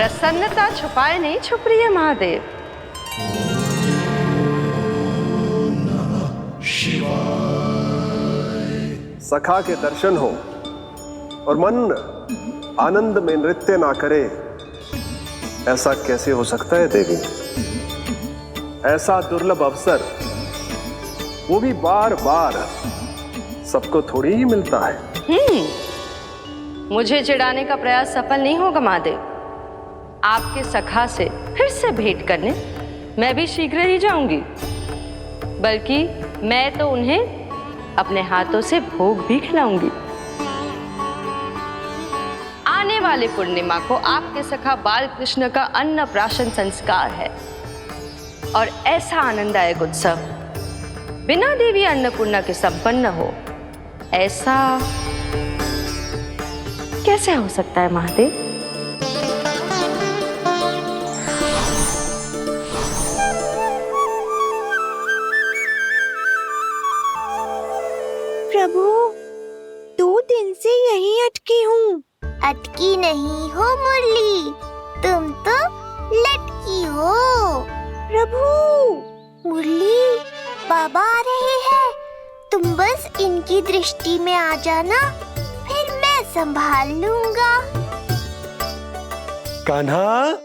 प्रसन्नता छुपाए नहीं छुप रही है महादेव। सखा के दर्शन हो और मन आनंद में नृत्य ना करे, ऐसा कैसे हो सकता है देवी? ऐसा दुर्लभ अवसर, वो भी बार बार, सबको थोड़ी ही मिलता है। मुझे चिढ़ाने का प्रयास सफल नहीं होगा महादेव। आपके सखा से फिर से भेंट करने मैं भी शीघ्र ही जाऊंगी, बल्कि मैं तो उन्हें अपने हाथों से भोग भी खिलाऊंगी। आने वाले पूर्णिमा को आपके सखा बाल कृष्ण का अन्नप्राशन संस्कार है, और ऐसा आनंददायक उत्सव बिना देवी अन्नपूर्णा के संपन्न हो, ऐसा कैसे हो सकता है महादेव? प्रभु, 2 दिन से यहीं अटकी हूँ। अटकी नहीं हो मुरली, तुम तो लटकी हो। प्रभु, मुरली, बाबा आ रहे हैं, तुम बस इनकी दृष्टि में आ जाना, फिर मैं संभाल लूंगा। कान्हा,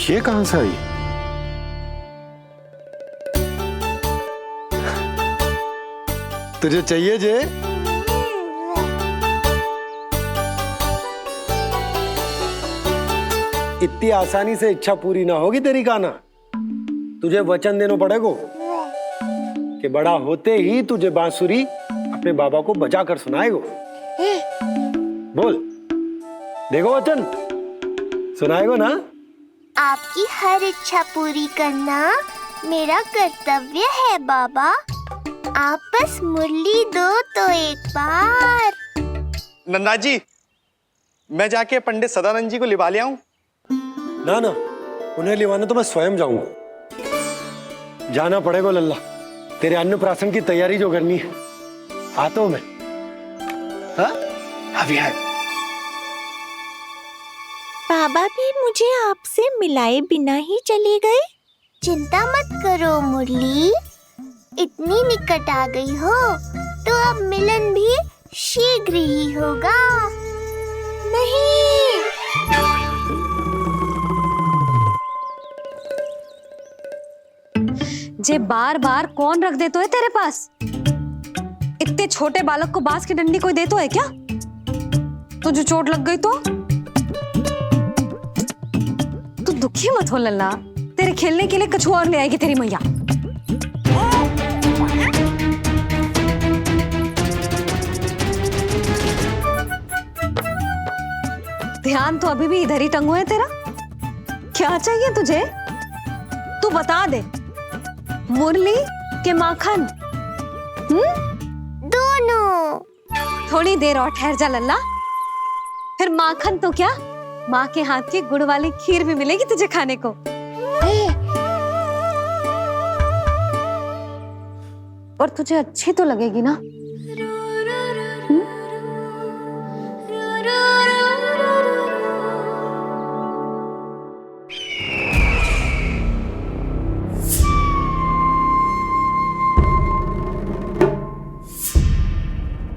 ये कहां से आई? तुझे चाहिए जे? इतनी आसानी से इच्छा पूरी ना होगी तेरी कान्हा। तुझे वचन देना पड़ेगा कि बड़ा होते ही तुझे बांसुरी अपने बाबा को बजा कर सुनाएगा। बोल, देखो वचन सुनाएगा ना? आपकी हर इच्छा पूरी करना मेरा कर्तव्य है बाबा। आप बस मुरली दो तो एक बार। नंदा जी, मैं जाके पंडित सदानंद जी को लिवा ले आऊं? ना ना, उन्हें लिवाने तो मैं स्वयं जाऊंगा। जाना पड़ेगा लल्ला, तेरे अन्नप्राशन की तैयारी जो करनी है। आता हूं मैं। हाँ? अभी आए। बाबा भी मुझे आपसे मिलाए बिना ही चले गए। चिंता मत करो मुरली, इतनी निकट आ गई हो तो अब मिलन भी शीघ्र ही होगा। नहीं, जे बार बार कौन रख दे तो है तेरे पास? इतने छोटे बालक को बांस की डंडी कोई दे तो है क्या? तुझे चोट लग गई तो? तू दुखी मत हो लल्ला, तेरे खेलने के लिए कछुआ और ले आएगी तेरी मैया। ध्यान तो अभी भी इधर ही टंगो है तेरा। क्या चाहिए तुझे? तू बता दे, मुरली के माखन? दोनों। थोड़ी देर और ठहर जा लल्ला, फिर माखन तो क्या, माँ के हाथ की गुड़ वाली खीर भी मिलेगी तुझे खाने को। और तुझे अच्छी तो लगेगी ना?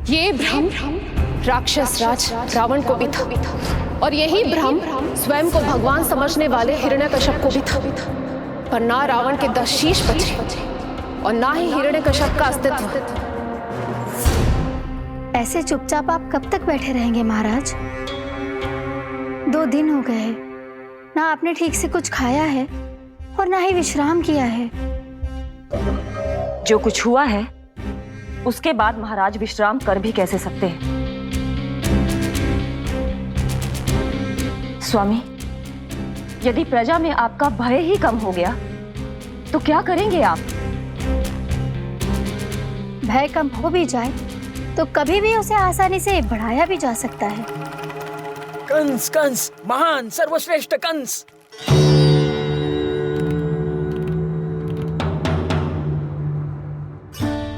ये भ्रम राक्षस राज रावण को भी था, और यही भ्रम स्वयं को भगवान समझने वाले हिरण्यकश्यप को भी था। पर ना रावण के 10 शीश बचे और ना ही हिरण्यकश्यप का अस्तित्व। ऐसे चुपचाप आप कब तक बैठे रहेंगे महाराज? 2 दिन हो गए, ना आपने ठीक से कुछ खाया है और ना ही विश्राम किया है। जो कुछ हुआ है उसके बाद महाराज विश्राम कर भी कैसे सकते हैं? स्वामी, यदि प्रजा में आपका भय ही कम हो गया तो क्या करेंगे आप? भय कम हो भी जाए तो कभी भी उसे आसानी से बढ़ाया भी जा सकता है। कंस कंस महान सर्वश्रेष्ठ कंस।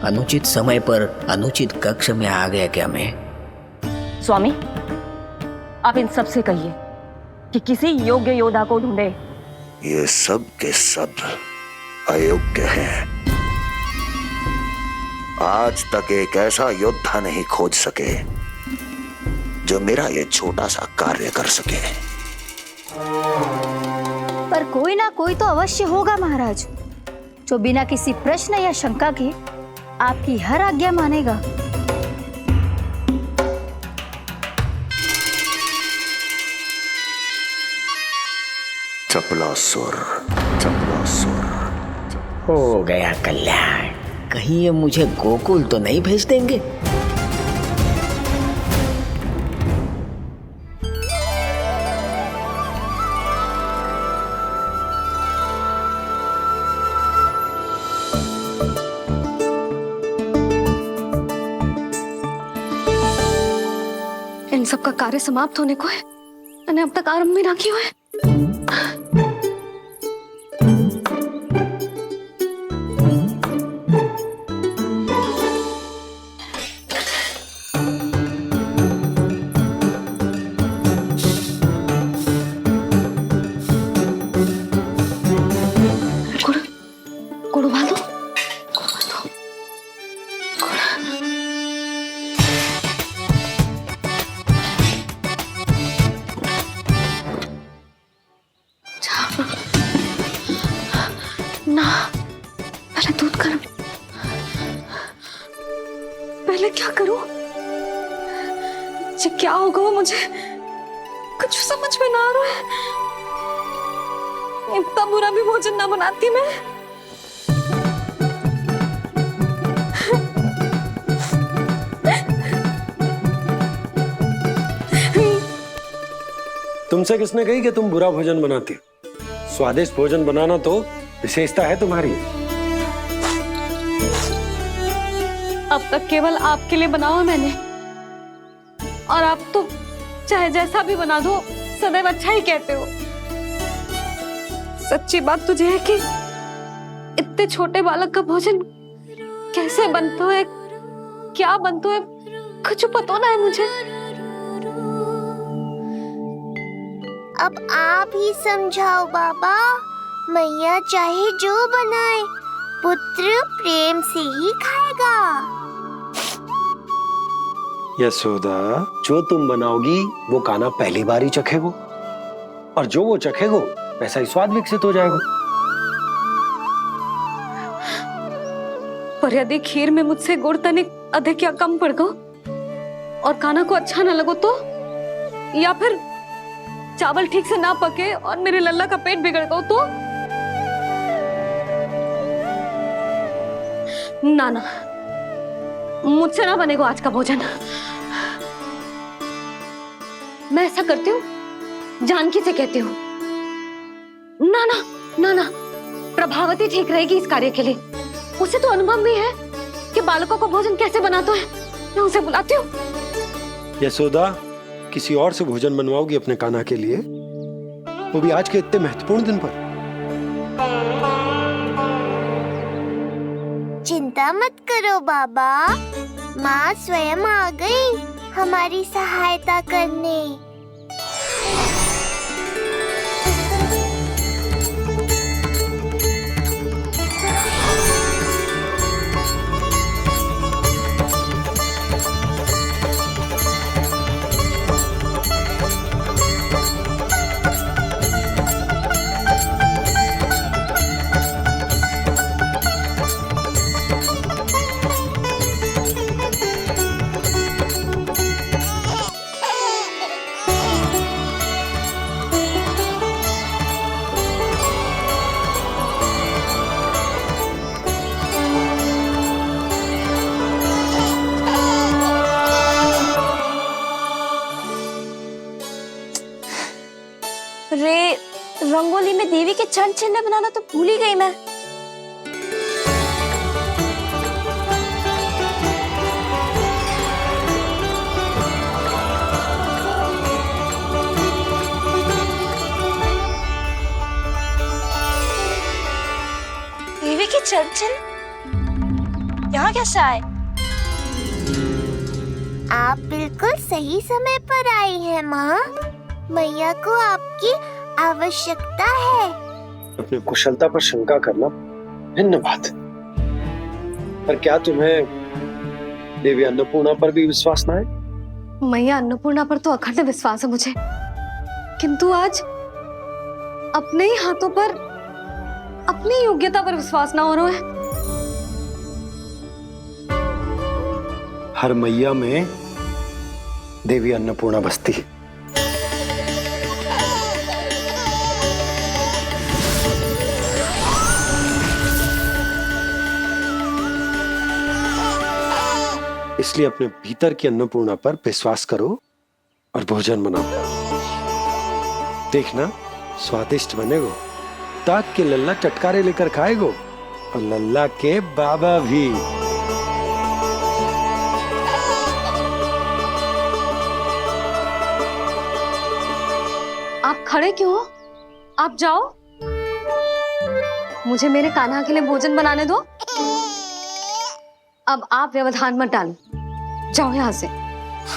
अनुचित समय पर अनुचित कक्ष में आ गया क्या मैं? स्वामी, आप इन सब से कहिए कि किसी योग्य योद्धा को ढूंढे। ये सब के सब अयोग्य हैं। आज तक एक ऐसा योद्धा नहीं खोज सके जो मेरा ये छोटा सा कार्य कर सके। पर कोई ना कोई तो अवश्य होगा महाराज, जो बिना किसी प्रश्न या शंका के आपकी हर आज्ञा मानेगा। चपलासुर, चपलासुर। हो गया कल्याण। कहीं ये मुझे गोकुल तो नहीं भेज देंगे? इन सब का कार्य समाप्त होने को है, मैंने अब तक आरंभ भी ना किया है। ना, पहले दूध गर्म। पहले क्या करूं? ये क्या होगा वो मुझे कुछ समझ में ना आ रहा है। इतना बुरा भी भोजन ना बनाती मैं। तुमसे किसने कही कि तुम बुरा भोजन बनाती? स्वादिष्ट भोजन बनाना तो विशेषता है तुम्हारी। अब तक केवल आपके लिए बनाओ मैंने, और आप तो चाहे जैसा भी बना दो सदैव अच्छा ही कहते हो। सच्ची बात तुझे है कि इतने छोटे बालक का भोजन कैसे बनता है, क्या बनता है, कुछ पता ना है मुझे। अब आप ही समझाओ बाबा। मैया चाहे जो बनाए, पुत्र प्रेम से ही खाएगा। यशोदा, जो तुम बनाओगी वो कान्हा पहली बार ही चखेगो, और जो वो चखेगो वैसा ही स्वाद विकसित हो जाएगा। पर यदि खीर में मुझसे गुड़ तनिक अधिक या कम पड़ गो और कान्हा को अच्छा ना लगो तो, या फिर चावल ठीक से ना पके और मेरे लल्ला का पेट बिगड़ गो तो? ना ना, मुझसे ना बनेगा आज का भोजन। मैं ऐसा करती हूँ, जानकी से कहती हूँ। ना ना ना ना, प्रभावती ठीक रहेगी इस कार्य के लिए। उसे तो अनुभव भी है कि बालकों को भोजन कैसे बनाते हैं। मैं उसे बुलाती हूँ। यशोदा, किसी और से भोजन बनवाओगी अपने कान्हा के लिए, वो भी आज के इतने महत्वपूर्ण दिन पर? चिंता मत करो बाबा, माँ स्वयं आ गई हमारी सहायता करने। रे, रंगोली में देवी के चरण चिन्ह बनाना तो भूल ही गई मैं। देवी के चंचल यहाँ कैसे आए? आप बिल्कुल सही समय पर आई हैं माँ। मैया को आपकी आवश्यकता है। अपनी कुशलता पर शंका करना भिन्न बात है, पर क्या तुम्हें देवी अन्नपूर्णा पर भी विश्वास ना है? मैया अन्नपूर्णा पर तो अखंड विश्वास है मुझे, किंतु आज अपने ही हाथों पर अपनी योग्यता पर विश्वास ना हो रहा है। हर मैया में देवी अन्नपूर्णा बसती है। इसलिए अपने भीतर की अन्नपूर्णा पर विश्वास करो और भोजन बनाओ। देखना स्वादिष्ट बनेगो, ताक के लल्ला चटकारे लेकर खाएगो और लल्ला के बाबा भी। आप खड़े क्यों हो? आप जाओ, मुझे मेरे कान्हा के लिए भोजन बनाने दो। अब आप व्यवधान मत डालो, जाओ यहाँ से।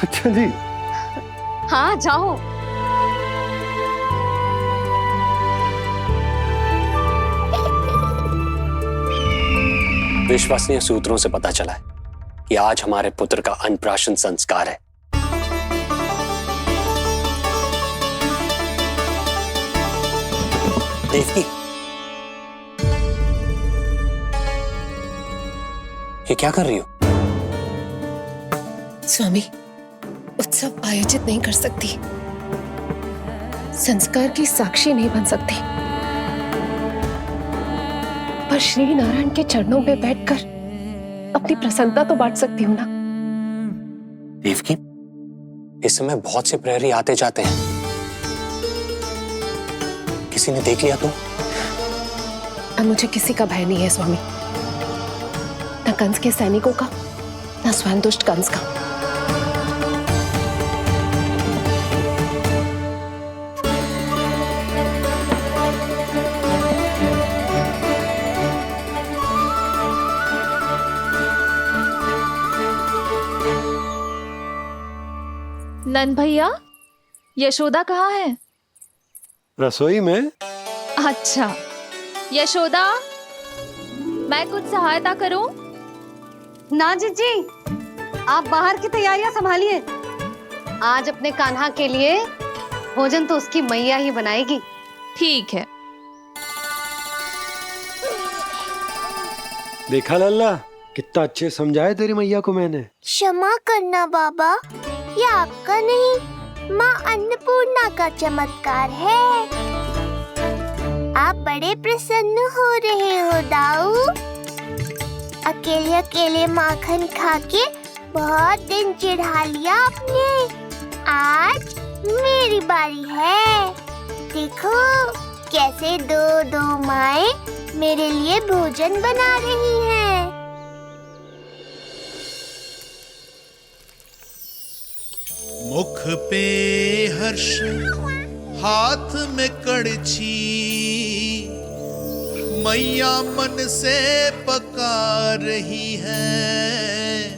अच्छा जी। हाँ जाओ। विश्वसनीय सूत्रों से पता चला है कि आज हमारे पुत्र का अन्नप्राशन संस्कार है। देवकी, ये क्या कर रही हो? स्वामी, उत्सव आयोजित नहीं कर सकती, संस्कार की साक्षी नहीं बन सकती, पर श्री नारायण के चरणों में बैठकर अपनी प्रसन्नता तो बांट सकती हूँ ना। देवकी, इस समय बहुत से प्रहरी आते जाते हैं, किसी ने देख लिया तो? अब मुझे किसी का भय नहीं है स्वामी, न कंस के सैनिकों का, न स्वयं दुष्ट कंस का। नंद भैया, यशोदा कहाँ है? रसोई में। अच्छा, यशोदा, मैं कुछ सहायता करूं? ना जीजी, आप बाहर की तैयारियां संभालिए। आज अपने कान्हा के लिए भोजन तो उसकी मैया ही बनाएगी। ठीक है। देखा लल्ला, कितना अच्छे समझाया तेरी मैया को मैंने। क्षमा करना बाबा, ये आपका नहीं, माँ अन्नपूर्णा का चमत्कार है। आप बड़े प्रसन्न हो रहे हो दाऊ। अकेले अकेले माखन खा के बहुत दिन चिढ़ा लिया आपने। आज मेरी बारी है। देखो कैसे दो दो माएं मेरे लिए भोजन बना रही हैं। मुख पे हर्ष, हाथ में कड़छी, मैया मन से पका रही है।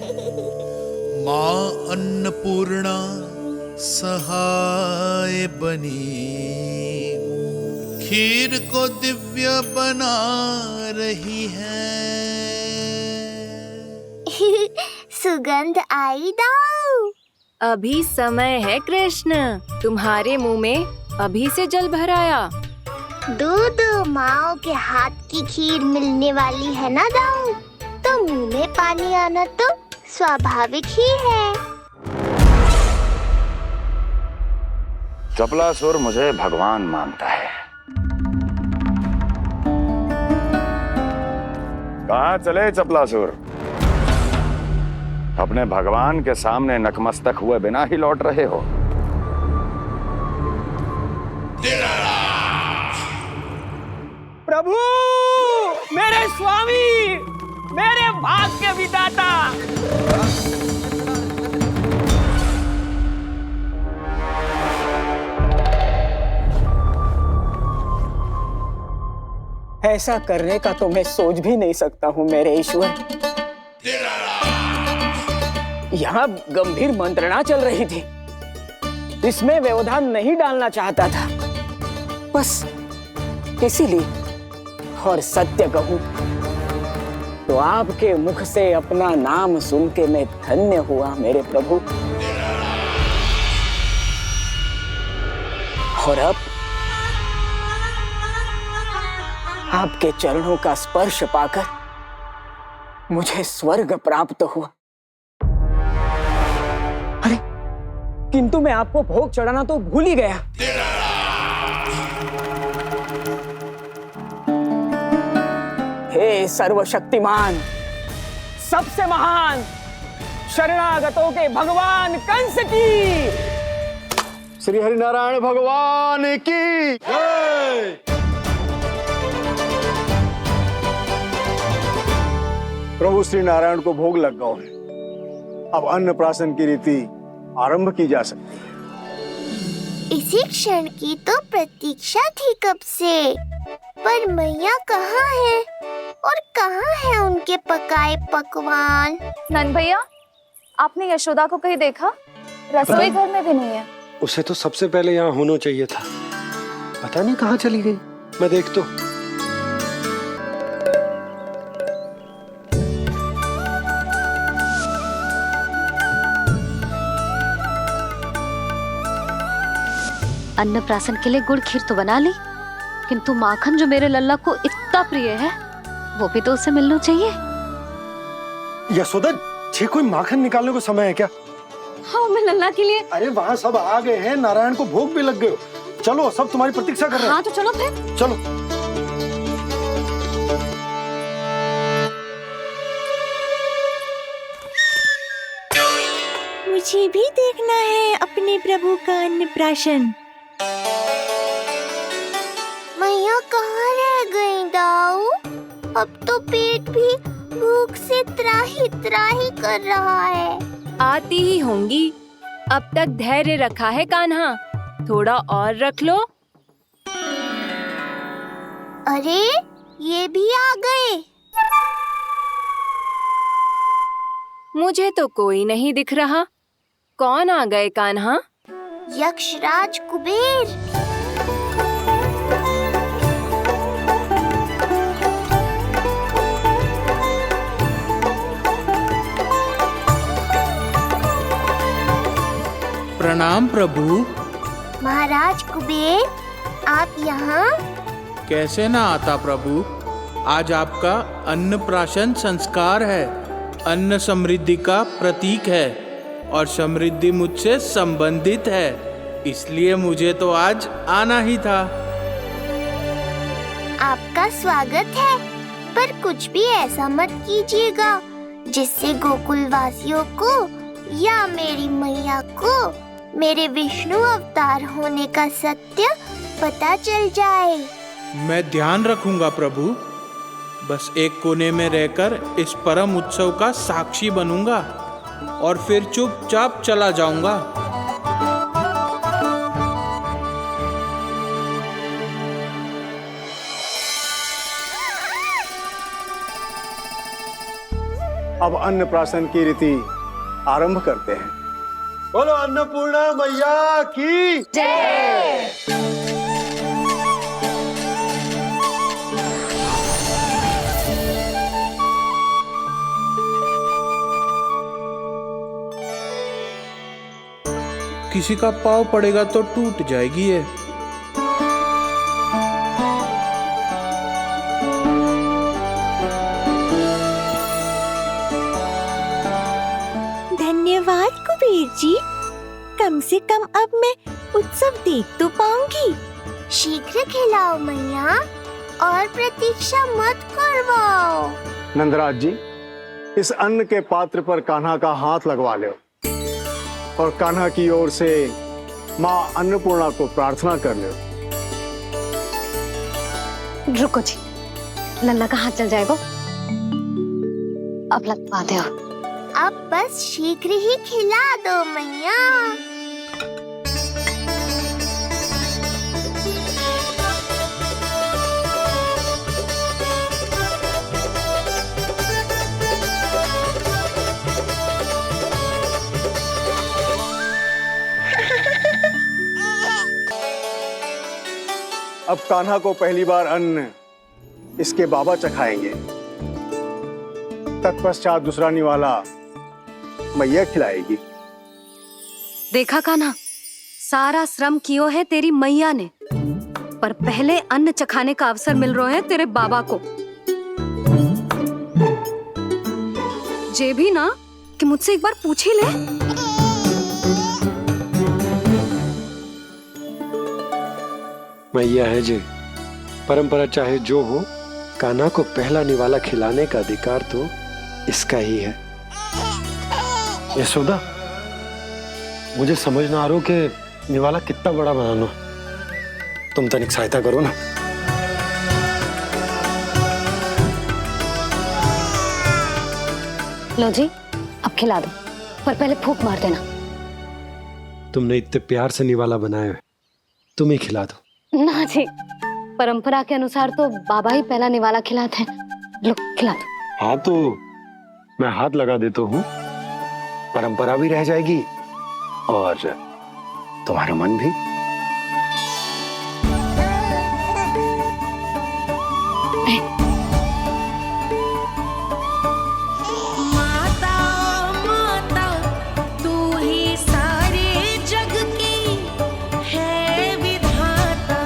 माँ अन्नपूर्णा सहाय बनी, खीर को दिव्य बना रही है। सुगंध आई दाऊ। अभी समय है कृष्ण, तुम्हारे मुंह में अभी से जल भराया। दो माओ के हाथ की खीर मिलने वाली है ना दाऊ, तो मुंह में पानी आना तो स्वाभाविक ही है। चपलासुर मुझे भगवान मानता है। कहाँ चले चपलासुर? अपने भगवान के सामने नतमस्तक हुए बिना ही लौट रहे हो। प्रभु, मेरे स्वामी, मेरे भाग्य विधाता। ऐसा करने का तो मैं सोच भी नहीं सकता हूँ मेरे ईश्वर। यहाँ गंभीर मंत्रणा चल रही थी, इसमें व्यवधान नहीं डालना चाहता था, बस इसीलिए। और सत्य कहूं तो आपके मुख से अपना नाम सुन के मैं धन्य हुआ मेरे प्रभु। और अब आपके चरणों का स्पर्श पाकर मुझे स्वर्ग प्राप्त हुआ। अरे किंतु मैं आपको भोग चढ़ाना तो भूल ही गया। हे सर्वशक्तिमान, सबसे महान, शरणागतों के भगवान कंस की, श्री हरिनारायण भगवान की जय। प्रभु श्री नारायण को भोग लग गया है, अब अन्नप्राशन की रीति आरंभ की जा सकती है। इसी क्षण की तो प्रतीक्षा थी कब से, पर मैया कहाँ है और कहाँ है उनके पकाए पकवान? नन भैया, आपने यशोदा को कहीं देखा? रसोई घर में भी नहीं है। उसे तो सबसे पहले यहाँ होना चाहिए था, पता नहीं कहाँ चली गई। मैं देख तो। अन्नप्राशन के लिए गुड़ खीर तो बना ली, किंतु माखन जो मेरे लल्ला को इतना प्रिय है, वो भी तो उसे मिलना चाहिए। यशोदा जी, कोई माखन निकालने को समय है क्या? हाँ, मैं लल्ला के लिए। अरे वहाँ सब आ गए हैं, नारायण को भोग भी लग गए। चलो, सब तुम्हारी प्रतीक्षा कर रहे हैं। हाँ तो चलो फिर। चलो। मुझे भी देखना है अपने प्रभु का अन्नप्राशन। मैया कहाँ रह गई दाऊ? अब तो पेट भी भूख से त्राही त्राही कर रहा है। आती ही होंगी। अब तक धैर्य रखा है कान्हा, थोड़ा और रख लो। अरे ये भी आ गए। मुझे तो कोई नहीं दिख रहा। कौन आ गए कान्हा? यक्षराज कुबेर। प्रणाम प्रभु। महाराज कुबेर, आप यहाँ? कैसे ना आता प्रभु, आज आपका अन्नप्राशन संस्कार है। अन्न समृद्धि का प्रतीक है और समृद्धि मुझसे संबंधित है, इसलिए मुझे तो आज आना ही था। आपका स्वागत है, पर कुछ भी ऐसा मत कीजिएगा जिससे गोकुल वासियों को या मेरी मैया को मेरे विष्णु अवतार होने का सत्य पता चल जाए। मैं ध्यान रखूंगा प्रभु, बस एक कोने में रहकर इस परम उत्सव का साक्षी बनूंगा और फिर चुपचाप चला जाऊंगा। अब अन्नप्राशन की रीति आरंभ करते हैं। बोलो अन्नपूर्णा मैया की जय। किसी का पाँव पड़ेगा तो टूट जाएगी ये। धन्यवाद कुबेर जी, कम से कम अब मैं उत्सव देख तो पाऊंगी। शीघ्र खिलाओ मैया और प्रतीक्षा मत करवाओ। नंदराज जी, इस अन्न के पात्र पर कान्हा का हाथ लगवा लो और कान्हा की ओर से माँ अन्नपूर्णा को प्रार्थना कर लो। रुको जी, लल्ला का हाथ चल जाएगा, अब लगवा दो। अब बस शीघ्र ही खिला दो मैया। अब कान्हा को पहली बार अन्न इसके बाबा चखाएंगे। तत्पश्चात दूसरा निवाला मैया खिलाएगी। देखा कान्हा, सारा श्रम कियो है तेरी मैया ने, पर पहले अन्न चखाने का अवसर मिल रहा है तेरे बाबा को। जे भी ना कि मुझसे एक बार पूछ ही ले। मैया है जे, परंपरा चाहे जो हो, कान्हा को पहला निवाला खिलाने का अधिकार तो इसका ही है। यशोदा, मुझे समझ ना आ रहा कि निवाला कितना बड़ा बनाना। तुम तनिक सहायता करो ना। लो जी, अब खिला दो, पर पहले फूंक मार देना। तुमने इतने प्यार से निवाला बनाया है, तुम ही खिला दो। ना जी, परंपरा के अनुसार तो बाबा ही पहला निवाला खिलाते हैं। लो खिला दो। हाँ तो मैं हाथ लगा देता हूँ, परंपरा भी रह जाएगी और तुम्हारा मन भी। माता माता तू ही सारे जग की है विधाता,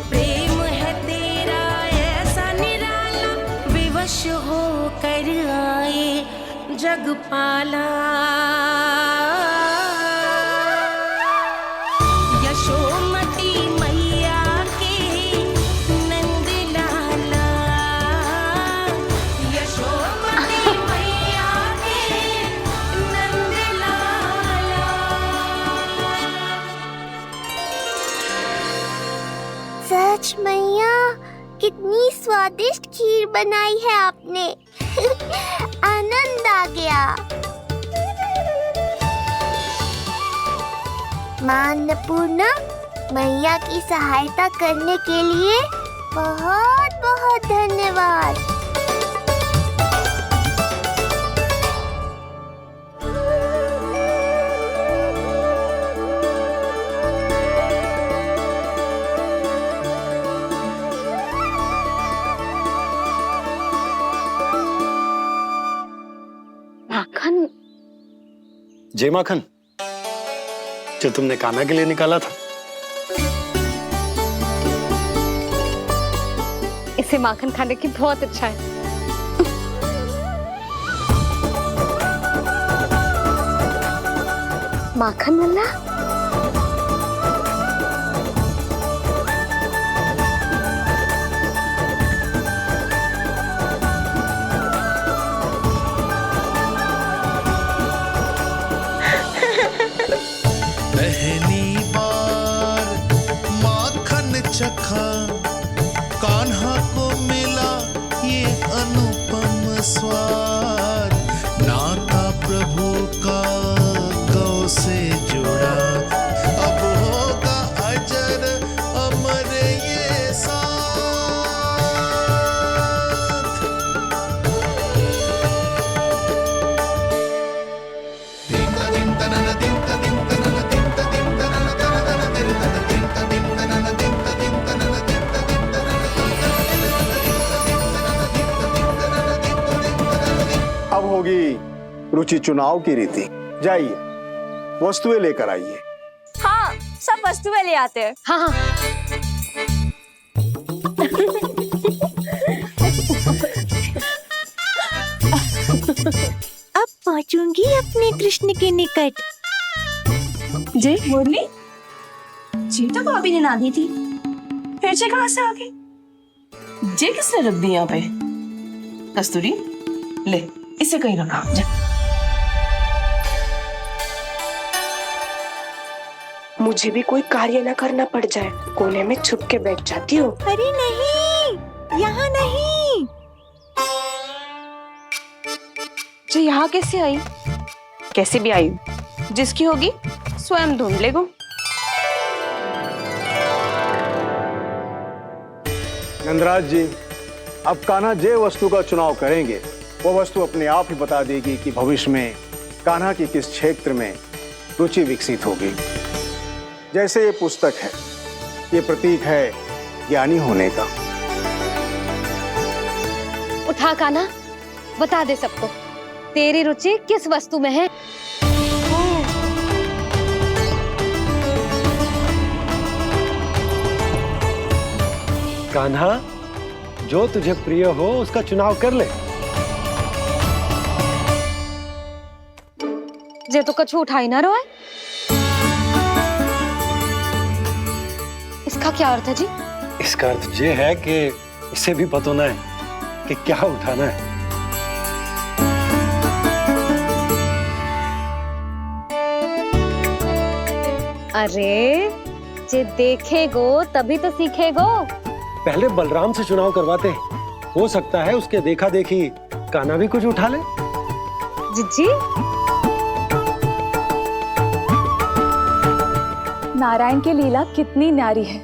प्रेम है तेरा ऐसा निराला, विवश हो कर आए जग पाला। यशोमती मैया के नंद लाला, यशोमती मैया के नंद लाला। सच मैया, कितनी स्वादिष्ट खीर बनाई है आपने। आनंद आ गया। मां अन्नपूर्णा, मैया की सहायता करने के लिए बहुत बहुत धन्यवाद। माखन? जय माखन, जो तुमने कान्हा के लिए निकाला था। इसे माखन खाने की बहुत इच्छा है। माखन वाला? पहली बार माखन चखा, कान्हा को मिला ये अनुपम स्वाद, नाता प्रभु का गौ से जुड़ा, अब होगा अजर अमर ये साथ। अब होगी रुचि चुनाव की रीति। जाइए, वस्तुएं लेकर आइए। हाँ, सब वस्तुएं ले आते हैं। हाँ हाँ। अब पहुंचूंगी अपने कृष्ण के निकट। जी मुरली, चीता को अभी नींद आती थी, फिर से कहाँ से आ गई? जे किसने रख दी यहाँ पे? कस्तूरी, ले इसे कहीं रखा जा। मुझे भी कोई कार्य न करना पड़ जाए, कोने में छुप के बैठ जाती हूँ। अरे नहीं, यहाँ नहीं। जी यहाँ कैसे आई? कैसे भी आई, जिसकी होगी स्वयं ढूंढ लेगो। नंदराज जी, अब कान्हा जे वस्तु का चुनाव करेंगे, वो वस्तु अपने आप ही बता देगी कि भविष्य में कान्हा की किस क्षेत्र में रुचि विकसित होगी। जैसे ये पुस्तक है, ये प्रतीक है ज्ञानी होने का। उठा कान्हा, बता दे सबको तेरी रुचि किस वस्तु में है। कान्हा, जो तुझे प्रिय हो उसका चुनाव कर ले। जे तो कछु उठाई ना रोए। इसका क्या अर्थ है जी? इसका अर्थ ये है कि इसे भी पता ना है कि क्या उठाना है। अरे जे देखेगो तभी तो सीखेगो। पहले बलराम से चुनाव करवाते हैं, हो सकता है उसके देखा देखी कान्हा भी कुछ उठा ले। जिज्जी, नारायण की लीला कितनी न्यारी है।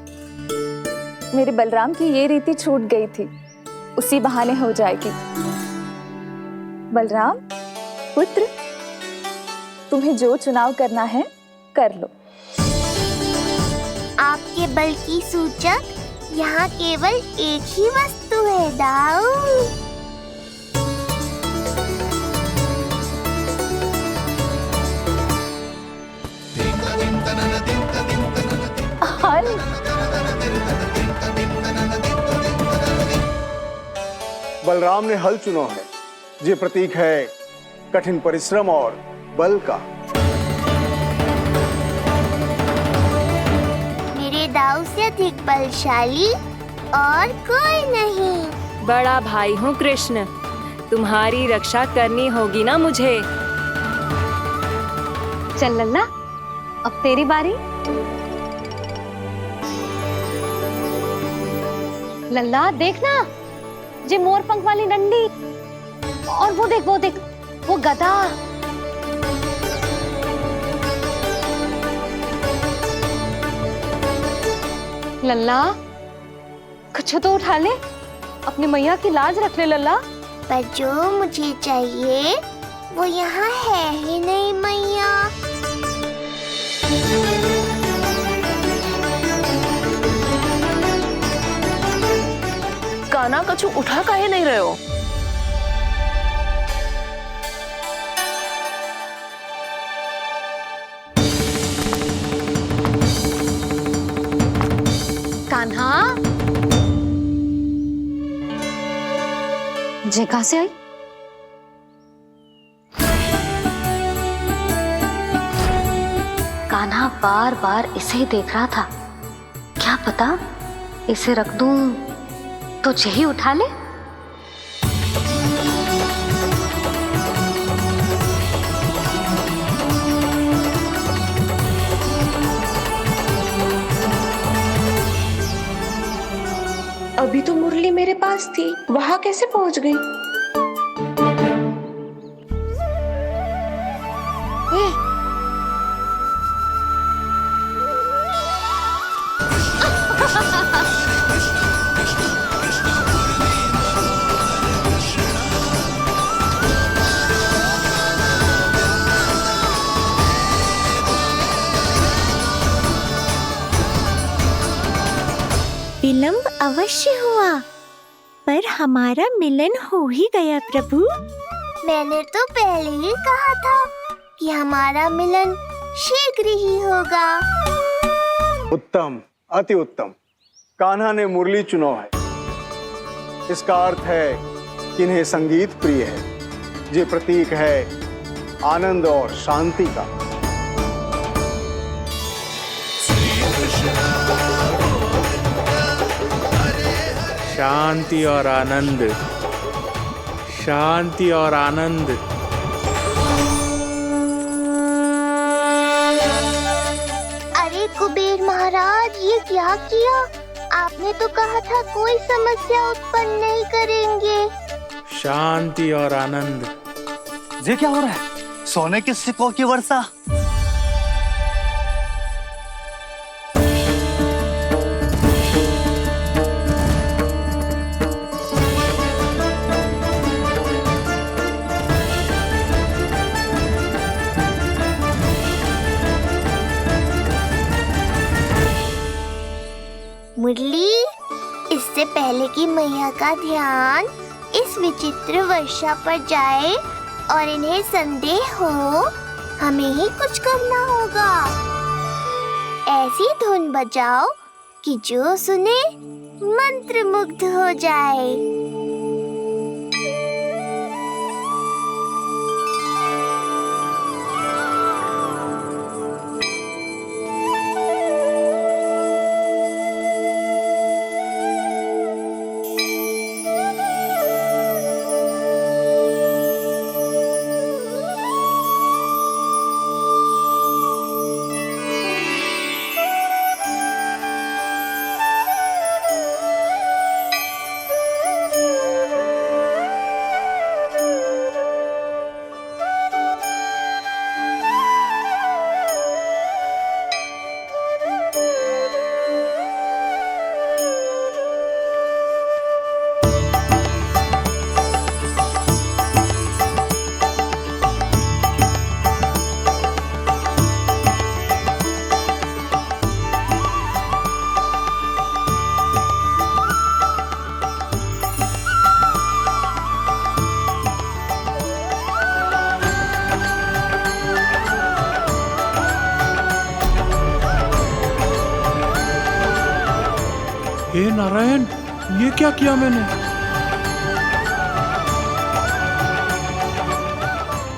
मेरे बलराम की ये रीति छूट गई थी, उसी बहाने हो जाएगी। बलराम पुत्र, तुम्हें जो चुनाव करना है कर लो। आपके बल की सूचक यहाँ केवल एक ही वस्तु है दाऊ। बलराम ने हल चुना है, ये प्रतीक है कठिन परिश्रम और बल का। मेरे दाऊ से अधिक बलशाली और कोई नहीं। बड़ा भाई हूँ कृष्ण, तुम्हारी रक्षा करनी होगी ना मुझे। चल लल्ला, अब तेरी बारी। लल्ला देखना, जे मोर पंख वाली डंडी, और वो देख वो गदा। लल्ला कुछ तो उठा ले, अपनी मैया की लाज रख ले लल्ला। पर जो मुझे चाहिए वो यहाँ है ही नहीं मैया। कान्हा, कछु उठा काहे नहीं रहे हो? कान्हा, जे कहां से आई? कान्हा बार बार इसे ही देख रहा था। क्या पता इसे रख दूं तो यही उठा ले। अभी तो मुरली मेरे पास थी, वहां कैसे पहुंच गई? विलंब अवश्य हुआ, पर हमारा मिलन हो ही गया प्रभु। मैंने तो पहले ही कहा था कि हमारा मिलन शीघ्र ही होगा। उत्तम, अति उत्तम। कान्हा ने मुरली चुना है, इसका अर्थ है कि इन्हें संगीत प्रिय है। ये प्रतीक है आनंद और शांति का। शांति और आनंद, शांति और आनंद। अरे कुबेर महाराज, ये क्या किया? आपने तो कहा था कोई समस्या उत्पन्न नहीं करेंगे। शांति और आनंद। ये क्या हो रहा है? सोने के सिक्कों की वर्षा। पहले कि मैया का ध्यान इस विचित्र वर्षा पर जाए और इन्हें संदेह हो, हमें ही कुछ करना होगा। ऐसी धुन बजाओ कि जो सुने मंत्रमुग्ध हो जाए। हे नारायण, ये क्या किया मैंने?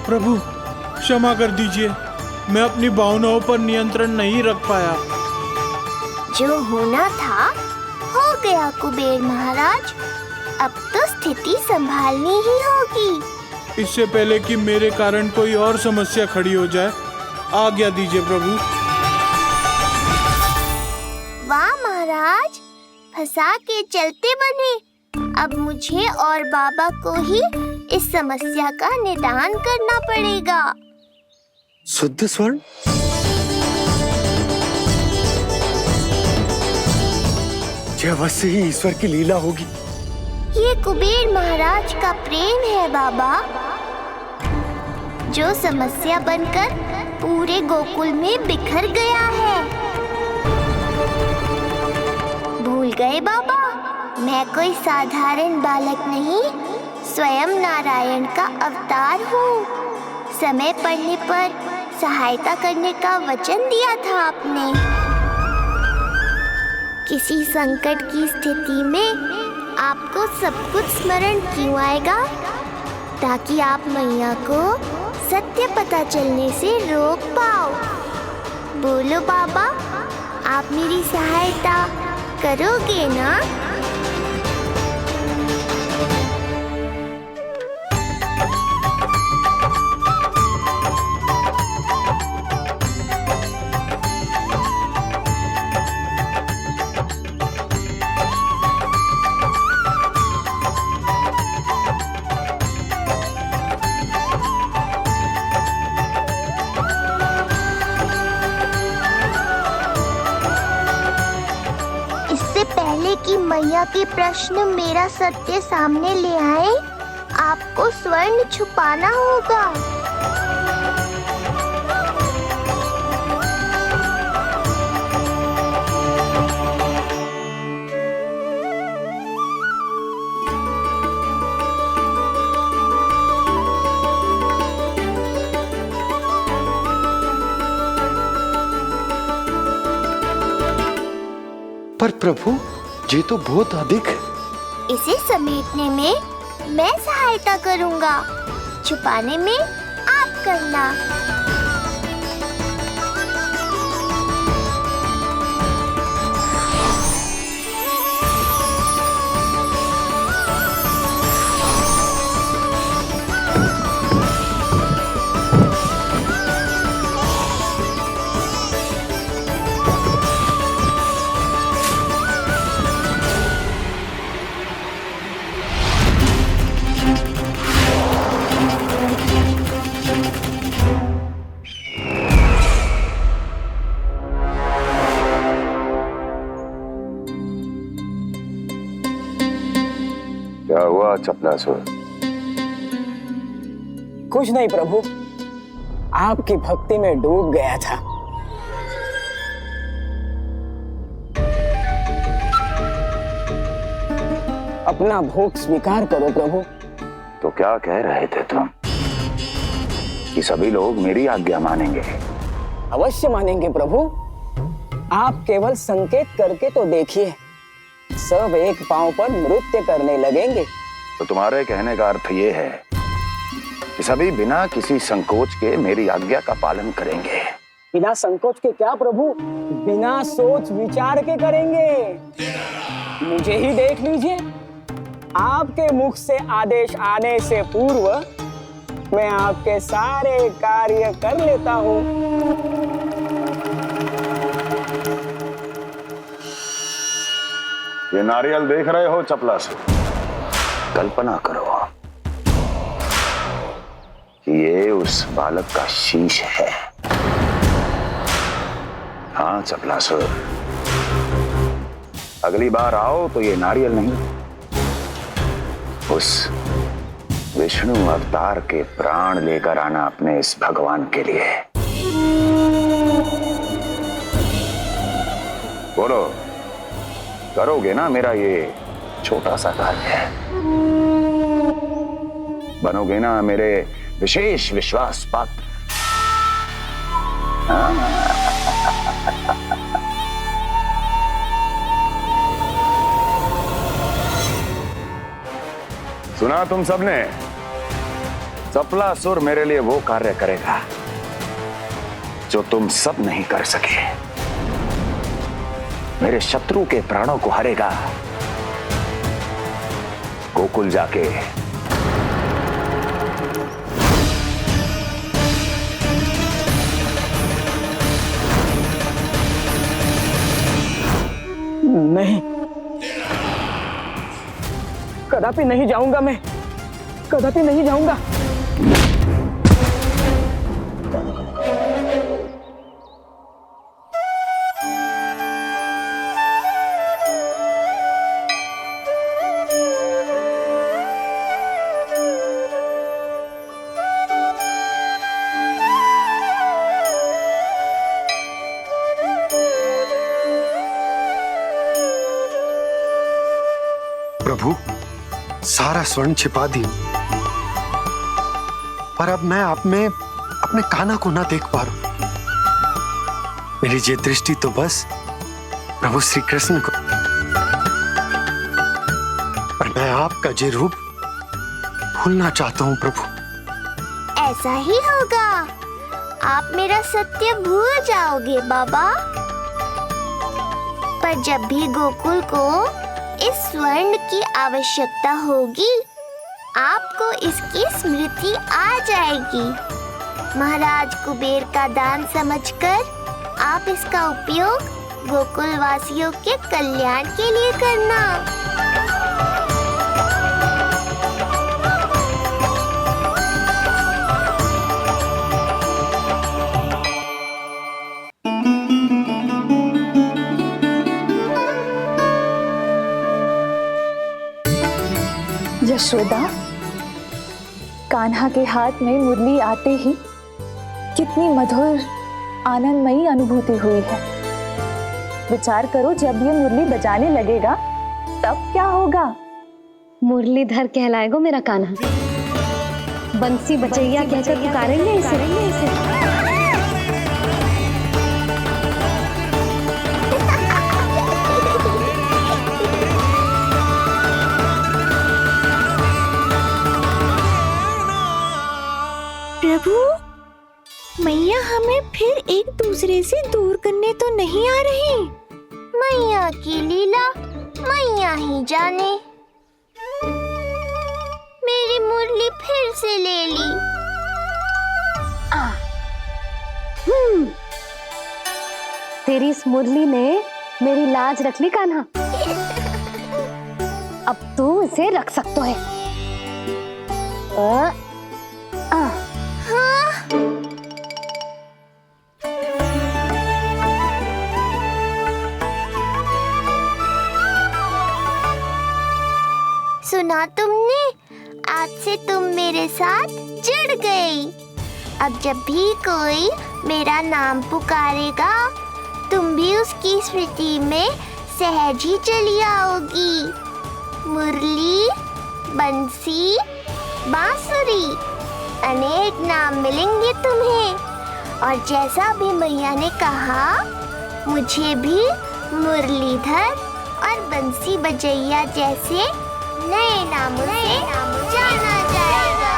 प्रभु क्षमा कर दीजिए, मैं अपनी भावनाओं पर नियंत्रण नहीं रख पाया। जो होना था हो गया कुबेर महाराज, अब तो स्थिति संभालनी ही होगी। इससे पहले कि मेरे कारण कोई और समस्या खड़ी हो जाए, आज्ञा दीजिए प्रभु। वाह महाराज, फंसा के चलते बने। अब मुझे और बाबा को ही इस समस्या का निदान करना पड़ेगा। शुद्ध स्वर्ण? यह अवश्य ही ईश्वर की लीला होगी। ये कुबेर महाराज का प्रेम है बाबा, जो समस्या बनकर पूरे गोकुल में बिखर गया है। भूल गए बाबा, मैं कोई साधारण बालक नहीं, स्वयं नारायण का अवतार हूँ। समय पड़ने पर सहायता करने का वचन दिया था आपने। किसी संकट की स्थिति में आपको सब कुछ स्मरण क्यों आएगा? ताकि आप मैया को सत्य पता चलने से रोक पाओ। बोलो बाबा, आप मेरी सहायता करोगे ना? कि मैया के प्रश्न मेरा सत्य सामने ले आए, आपको स्वर्ण छुपाना होगा। पर प्रभु, ये तो बहुत अधिक। इसे समेटने में मैं सहायता करूंगा, छुपाने में आप करना। क्या हुआ चपलासुर? कुछ नहीं प्रभु, आपकी भक्ति में डूब गया था। अपना भोग स्वीकार करो प्रभु। तो क्या कह रहे थे तुम कि सभी लोग मेरी आज्ञा मानेंगे? अवश्य मानेंगे प्रभु। आप केवल संकेत करके तो देखिए, सब एक पांव पर नृत्य करने लगेंगे। तो तुम्हारे कहने का अर्थ ये है कि सभी बिना किसी संकोच के मेरी आज्ञा का पालन करेंगे? बिना संकोच के क्या प्रभु, बिना सोच विचार के करेंगे। मुझे ही देख लीजिए, आपके मुख से आदेश आने से पूर्व मैं आपके सारे कार्य कर लेता हूँ। ये नारियल देख रहे हो चपला से? कल्पना करो कि ये उस बालक का शीश है। हाँ चपलासुर, अगली बार आओ तो ये नारियल नहीं, उस विष्णु अवतार के प्राण लेकर आना अपने इस भगवान के लिए। बोलो, करोगे ना मेरा ये छोटा सा कार्य? बनोगे ना मेरे विशेष विश्वास पात्र? सुना तुम सबने? चपलासुर मेरे लिए वो कार्य करेगा जो तुम सब नहीं कर सके। मेरे शत्रु के प्राणों को हरेगा। गोकुल जाके नहीं, कदापि नहीं जाऊंगा मैं, कदापि नहीं जाऊंगा। प्रभु, सारा स्वर्ण छिपा दी, पर अब मैं आप में अपने कान्हा को ना देख पा रहा हूं। मेरी ये दृष्टि तो बस प्रभु श्री कृष्ण को, पर मैं आपका ये रूप भूलना चाहता हूं प्रभु। ऐसा ही होगा, आप मेरा सत्य भूल जाओगे बाबा। पर जब भी गोकुल को इस स्वर्ण की आवश्यकता होगी, आपको इसकी स्मृति आ जाएगी। महाराज कुबेर का दान समझकर आप इसका उपयोग गोकुल वासियों के कल्याण के लिए करना। यशोदा, कान्हा के हाथ में मुरली आते ही कितनी मधुर आनंदमयी अनुभूति हुई है। विचार करो, जब ये मुरली बजाने लगेगा तब क्या होगा? मुरलीधर कहलाएगा मेरा कान्हा। बंसी बजैया कहकर पुकारेंगे इसे। प्रभु, मैया हमें फिर एक दूसरे से दूर करने तो नहीं आ रही। मैया की लीला मैया ही जाने। मेरी मुरली फिर से ले ली। तेरी इस मुरली ने मेरी लाज रख ली कान्हा। अब तू इसे रख सकता है। हाँ? सुना तुमने? आज से तुम मेरे साथ जुड़ गई। अब जब भी कोई मेरा नाम पुकारेगा, तुम भी उसकी स्मृति में सहज ही चली आओगी। मुरली, बंसी, बांसुरी, अनेक नाम मिलेंगे तुम्हें। और जैसा भी मैया ने कहा, मुझे भी मुरलीधर और बंसी बजैया जैसे नए नामों से जाना जाएगा।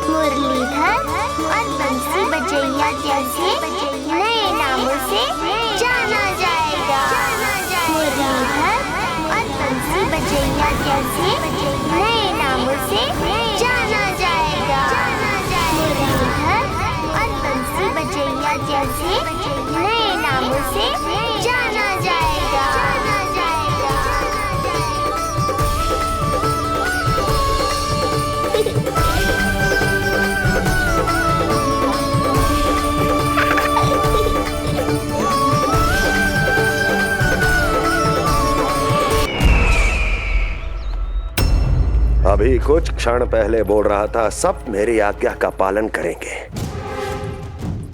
मुरलीधर और बंसी बजैया जैसे नए नामों से जाना जाएगा। मुरलीधर और बंसी बजैया जैसे नए नामों से जाना जाएगा। मुरलीधर और बंसी बजैया जैसे नए नामों से जाना जाएगा। अभी कुछ क्षण पहले बोल रहा था सब मेरी आज्ञा का पालन करेंगे।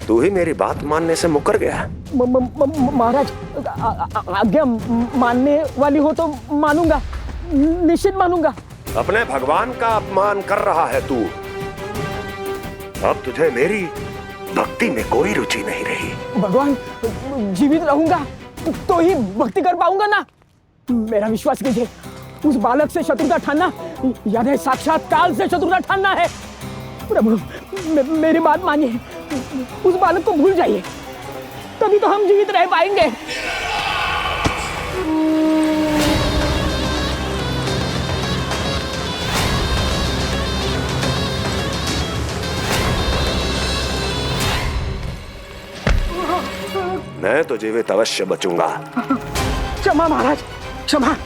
तू ही मेरी बात मानने से मुकर गया। महाराज, आज्ञा मानने वाली हो तो मानूंगा, निश्चित मानूंगा। अपने भगवान का अपमान कर रहा है तू। अब तुझे मेरी भक्ति में कोई रुचि नहीं रही। भगवान, जीवित रहूंगा तो ही भक्ति कर पाऊंगा ना। मेरा विश्वास कीजिए, उस बालक से शत्रुता ठानना याद है, साक्षात काल से शत्रुता ठानना है। प्रभु, मेरी बात मानिए, उस बालक को भूल जाइए, तभी तो हम जीवित रह पाएंगे। मैं तो जीवित अवश्य बचूंगा। क्षमा महाराज, क्षमा।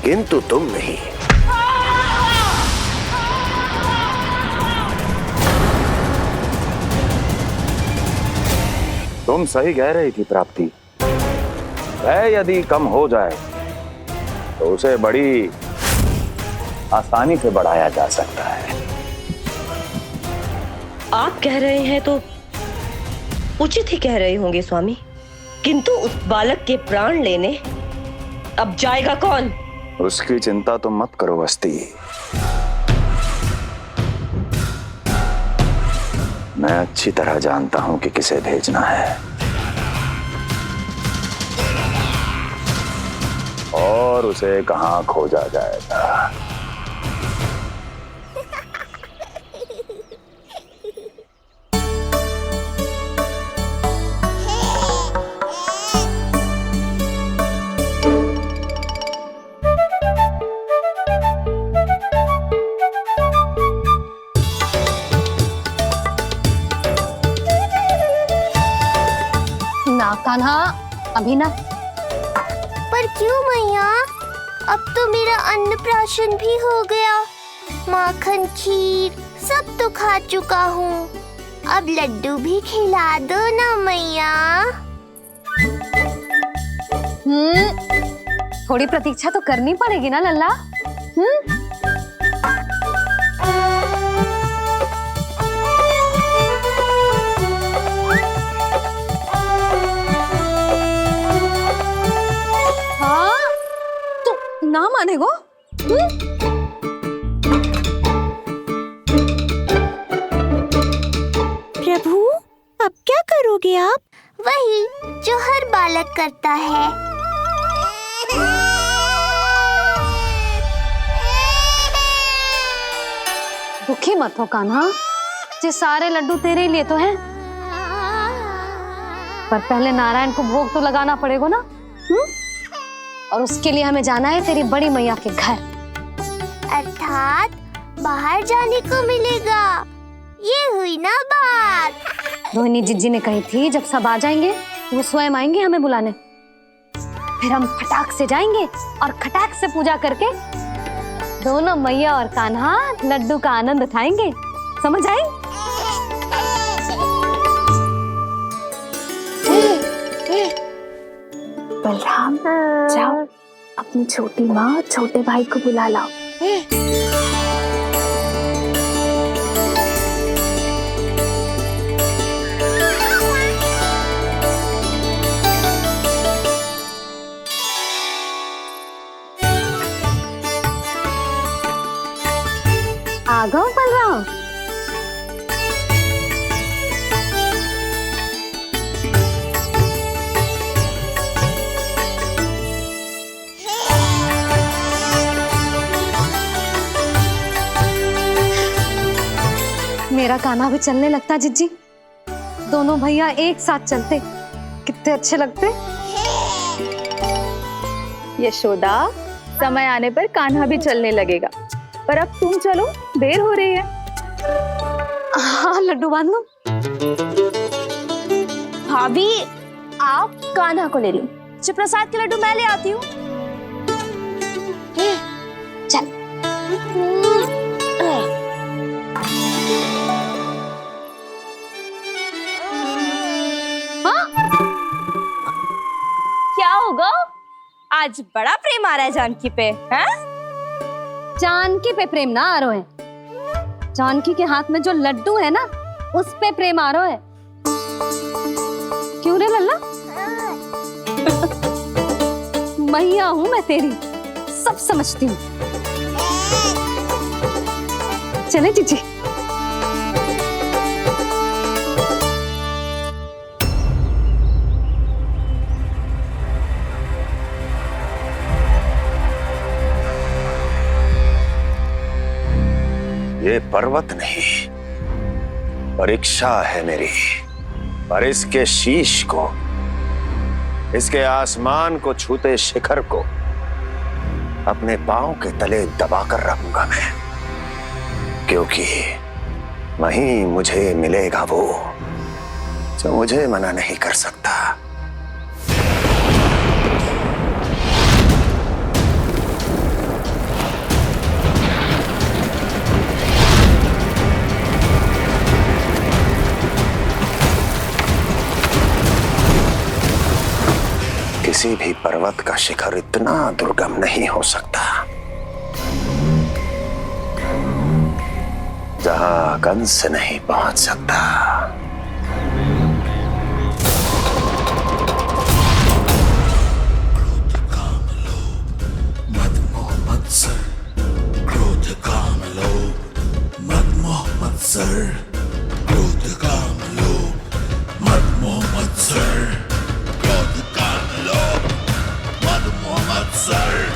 किंतु तुम नहीं। तुम सही कह रही थी प्राप्ति। भय यदि कम हो जाए तो उसे बड़ी आसानी से बढ़ाया जा सकता है। आप कह रहे हैं तो उचित ही कह रहे होंगे स्वामी, किंतु उस बालक के प्राण लेने अब जाएगा कौन? उसकी चिंता तुम मत करो वस्ती। मैं अच्छी तरह जानता हूं कि किसे भेजना है और उसे कहां खोजा जाएगा। कान्हा, अभी ना। पर क्यों मैया? अब तो मेरा अन्नप्राशन भी हो गया। माखन, खीर सब तो खा चुका हूँ। अब लड्डू भी खिला दो ना मैया। थोड़ी प्रतीक्षा तो करनी पड़ेगी ना लल्ला। ना मानेगो? प्रभु, अब क्या करोगे आप? वही जो हर बालक करता है। दुखी मत हो कान्हा, ये सारे लड्डू तेरे लिए तो हैं। पर पहले नारायण को भोग तो लगाना पड़ेगा ना। और उसके लिए हमें जाना है तेरी बड़ी मैया के घर। अर्थात बाहर जाने को मिलेगा, ये हुई ना बात। रोहिणी जिज्जी ने कही थी जब सब आ जाएंगे वो स्वयं आएंगे हमें बुलाने। फिर हम फटाक से जाएंगे और खटाक से पूजा करके दोनों मैया और कान्हा लड्डू का आनंद उठाएंगे। समझ आई? बलराम, जाओ अपनी छोटी माँ और छोटे भाई को बुला लाओ। मेरा कान्हा भी चलने लगता जिज्जी। दोनों भैया एक साथ चलते कितने अच्छे लगते। यशोदा, समय आने पर कान्हा भी चलने लगेगा, पर अब तुम चलो, देर हो रही है। हाँ लड्डू बांध लो। भाभी आप कान्हा को ले लो, प्रसाद के लड्डू मैं ले आती हूँ। चल। हाँ? क्या होगा? आज बड़ा प्रेम आ रहा है जानकी पे, हैं? जानकी पे प्रेम ना आ रहा है, जानकी के हाथ में जो लड्डू है ना उस पे प्रेम आ रहा है। क्यों रे लल्ला? मैया हूं मैं तेरी, सब समझती हूँ। चले जीजी। ये पर्वत नहीं, परीक्षा है मेरी, पर इसके शीश को, इसके आसमान को छूते शिखर को अपने पांव के तले दबाकर रखूंगा मैं, क्योंकि वहीं मुझे मिलेगा वो जो मुझे मना नहीं कर सकता। किसी भी पर्वत का शिखर इतना दुर्गम नहीं हो सकता जहां कंस नहीं पहुंच सकता। क्रोध काम लोभ मद मोह मत्सर, क्रोध काम लोभ मद मोह मत्सर, क्रोध काम लोभ मद मोह मत्सर, क्रोध काम लोभ मद मोह मत्सर।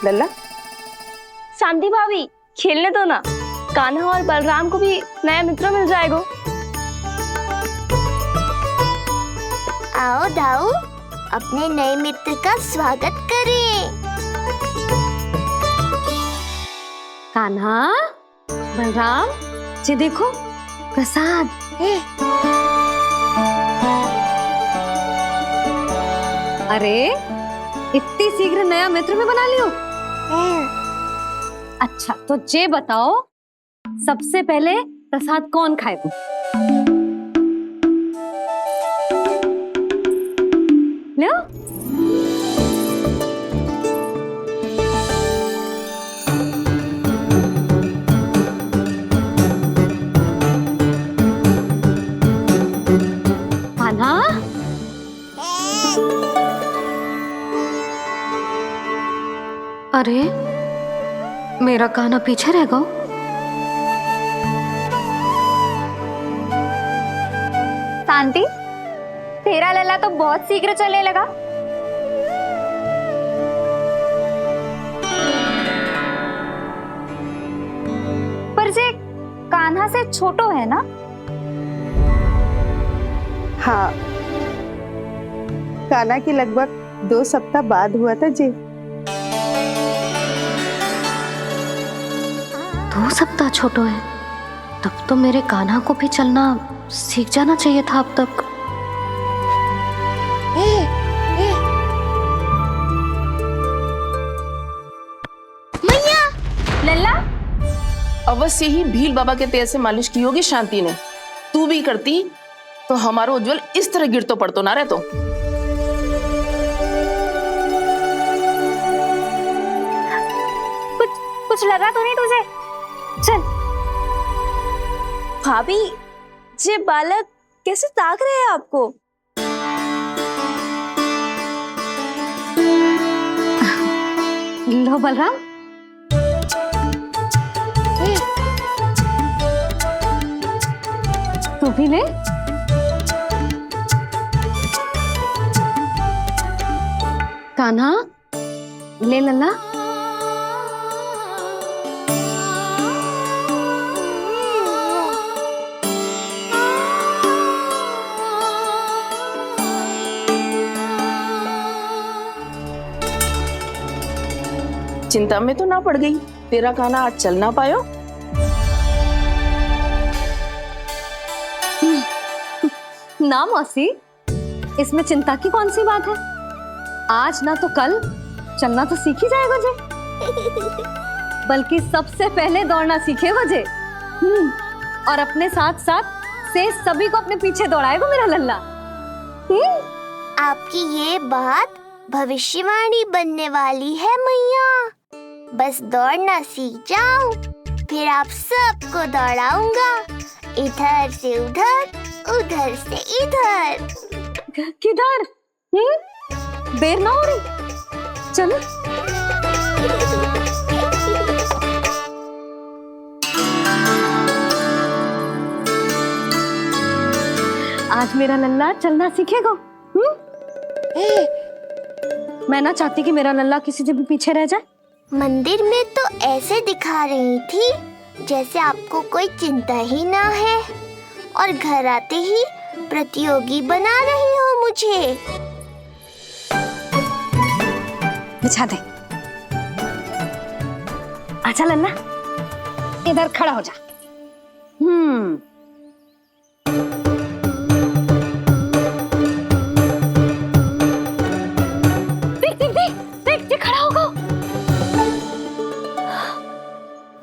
लल्ला, शांति भाभी खेलने दो ना, कान्हा और बलराम को भी नया मित्र मिल जाएगा। आओ दाऊ, अपने नए मित्र का स्वागत करें। कान्हा, बलराम, ये देखो प्रसाद। अरे इतनी शीघ्र नया मित्र में बना लियो? अच्छा तो ये बताओ, सबसे पहले प्रसाद कौन खाएगा? लो। कान्हा, अरे मेरा कान्हा पीछे रह गया। शांति, तेरा लल्ला तो बहुत शीघ्र चलने लगा। पर जे कान्हा से छोटो है ना? हाँ, कान्हा की लगभग 2 सप्ताह बाद हुआ था जी। 2 सप्ताह छोटो है, तब तो मेरे कान्हा को भी चलना सीख जाना चाहिए था अब तक। मैया, लल्ला, अवश्य ही भील बाबा के तेल से मालिश की होगी शांति ने। तू भी करती तो हमारा उज्जवल इस तरह गिर तो पड़तो ना रहतो। कुछ लगा तो नहीं तुझे? चल। भाभी, ये बालक कैसे ताक रहे हैं आपको? लो बलराम, तू भी ले। कान्हा, ले लल्ला। चिंता में तो ना पड़ गई, तेरा कान्हा आज चल ना पायो। ना मौसी, इसमें चिंता की कौन सी बात है? आज ना तो कल चलना तो सीख ही जाएगा जे। बल्कि सबसे पहले दौड़ना सीखेगा जे। और अपने साथ साथ से सभी को अपने पीछे दौड़ाएगा मेरा लल्ला। आपकी ये बात भविष्यवाणी बनने वाली है मैया। बस दौड़ना सीख जाओ, फिर आप सबको दौड़ाऊंगा, इधर से उधर, उधर से इधर। किधर? देर ना हो रही, चलो। आज मेरा लल्ला चलना सीखेगा। मैं ना चाहती कि मेरा लल्ला किसी से भी पीछे रह जाए। मंदिर में तो ऐसे दिखा रही थी जैसे आपको कोई चिंता ही ना है, और घर आते ही प्रतियोगी बना रही हो मुझे। बिछा दे। अच्छा लल्ला, इधर खड़ा हो जा। देख खड़ा होगा।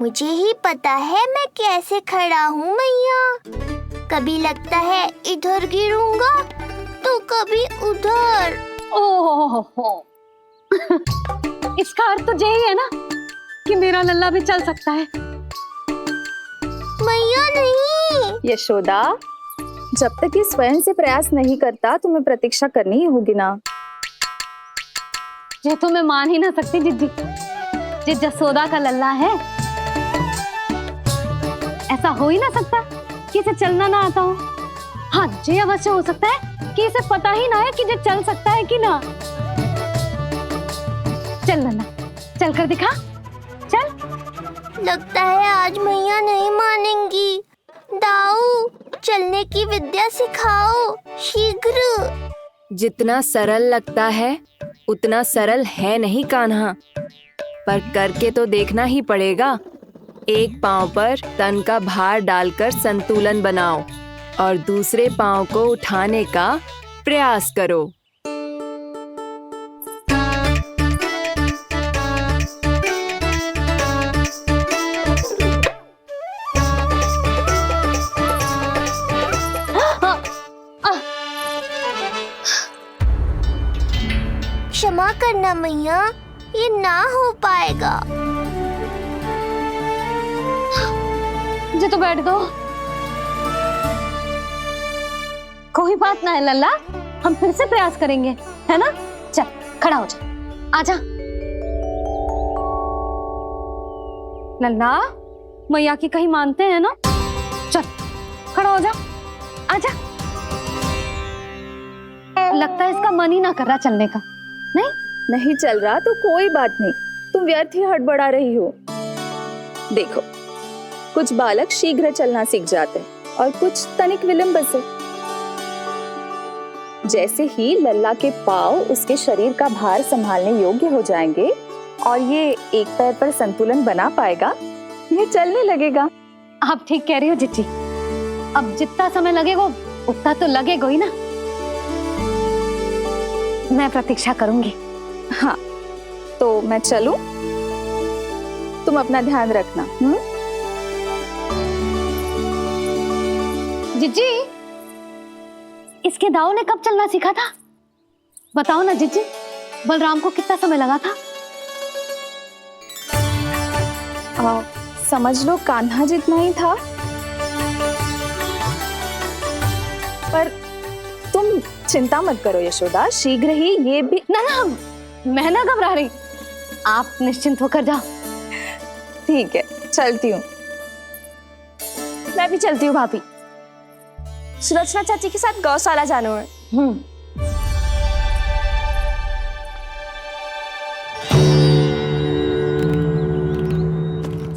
मुझे ही पता है मैं कैसे खड़ा हूँ मैया। कभी लगता है इधर गिरूंगा तो कभी उधर। ओह, इसका अर्थ तो यही है ना कि मेरा लल्ला भी चल सकता है। मैया नहीं। यशोदा, जब तक ये स्वयं से प्रयास नहीं करता तुम्हें प्रतीक्षा करनी ही होगी ना। ये तो मैं मान ही ना सकती जिद्दी, ये जसोदा का लल्ला है। ऐसा हो ही ना सकता कि इसे चलना ना आता हो। हाँ, ये अवश्य हो सकता है कि इसे पता ही ना है कि ये चल सकता है कि ना। चल लल्ला, चल कर दिखा, चल। लगता है आज मैया नहीं मानेंगी। दाऊ, चलने की विद्या सिखाओ शीघ्र। जितना सरल लगता है उतना सरल है नहीं कान्हा, पर करके तो देखना ही पड़ेगा। एक पांव पर तन का भार डालकर संतुलन बनाओ और दूसरे पांव को उठाने का प्रयास करो। क्षमा करना मैया, ये ना हो पाएगा। मुझे तो बैठ दो। कोई बात ना है लल्ला, हम फिर से प्रयास करेंगे, है ना? चल खड़ा हो जा, आजा। लल्ला, मैया की कहीं मानते हैं ना? चल खड़ा हो जा, आजा। लगता है इसका मन ही ना कर रहा चलने का। नहीं चल रहा तो कोई बात नहीं, तुम व्यर्थ ही हड़बड़ा रही हो। देखो, कुछ बालक शीघ्र चलना सीख जाते हैं और कुछ तनिक विलंब से। जैसे ही लल्ला के पांव उसके शरीर का भार संभालने योग्य हो जाएंगे और ये एक पैर पर संतुलन बना पाएगा, ये चलने लगेगा। आप ठीक कह रही हो जिज्जी। अब जितना समय लगेगा उतना तो लगेगा ही ना। मैं प्रतीक्षा करूंगी। हाँ, तो मैं चलूं? तुम अपना ध्यान रखना। जिज्जी, इसके दाऊ ने कब चलना सीखा था? बताओ ना जीजी, बलराम को कितना समय लगा था? समझ लो कान्हा जितना ही था। पर तुम चिंता मत करो यशोदा, शीघ्र ही ये भी। ना ना, मैं ना घबरा रही, आप निश्चिंत होकर जाओ। ठीक है, चलती हूँ। मैं भी चलती हूँ भाभी। सुलोचना चाची के साथ गौशाला जाना है।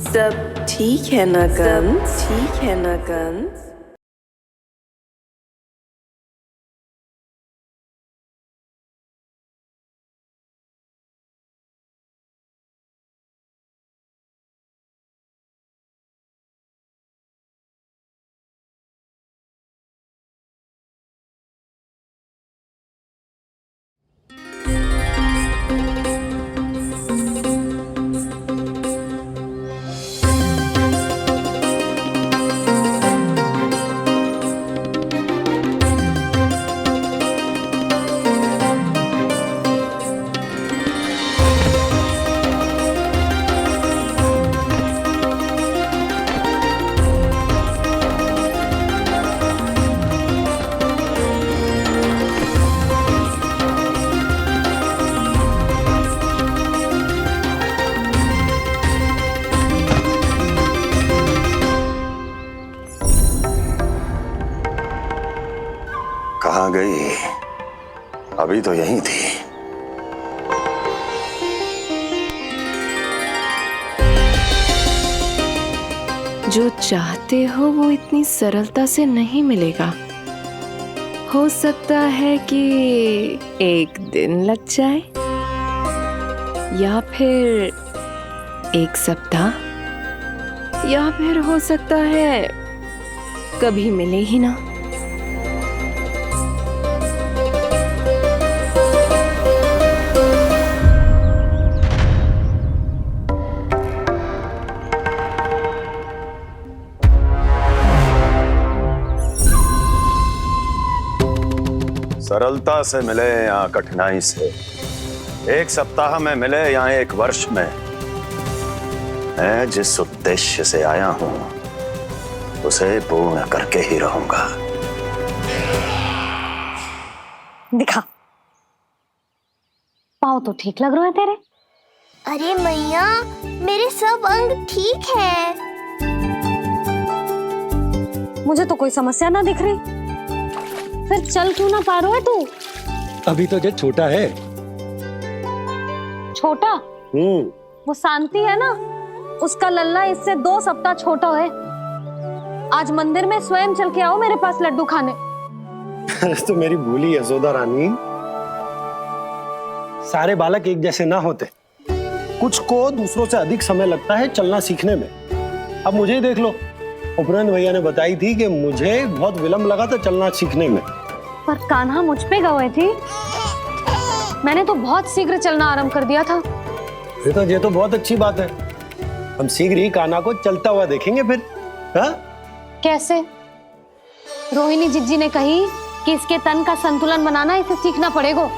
सब ठीक है ना कंस? ठीक है ना कंस? कहाँ गई? अभी तो यहीं थी। जो चाहते हो वो इतनी सरलता से नहीं मिलेगा। हो सकता है कि एक दिन लग जाए या फिर एक सप्ताह, या फिर हो सकता है कभी मिले ही ना। सरलता से मिले या कठिनाई से, एक सप्ताह में मिले या एक वर्ष में, मैं जिस उद्देश्य से आया हूं उसे पूर्ण करके ही रहूंगा। दिखा, पाँव तो ठीक लग रहे हैं तेरे। अरे मैया, मेरे सब अंग ठीक है। मुझे तो कोई समस्या ना दिख रही, फिर चल क्यों ना पा रहा है तू? अभी तो जो छोटा है। छोटा? वो शांति है ना, उसका लल्ला इससे 2 सप्ताह छोटा है। आज मंदिर में स्वयं चल के आओ मेरे पास लड्डू खाने। तो मेरी भूली यशोदा रानी, सारे बालक एक जैसे ना होते, कुछ को दूसरों से अधिक समय लगता है चलना सीखने में। अब मुझे ही देख लो, उपरांत भैया ने बताई थी कि मुझे बहुत विलंब लगा था चलना सीखने में। पर कान्हा मुझ पे गए थी, मैंने तो बहुत शीघ्र चलना आरंभ कर दिया था। ये तो बहुत अच्छी बात है। हम शीघ्र ही कान्हा को चलता हुआ देखेंगे फिर। हाँ? कैसे? रोहिणी जिज्जी ने कही कि इसके तन का संतुलन बनाना इसे सीखना पड़ेगा,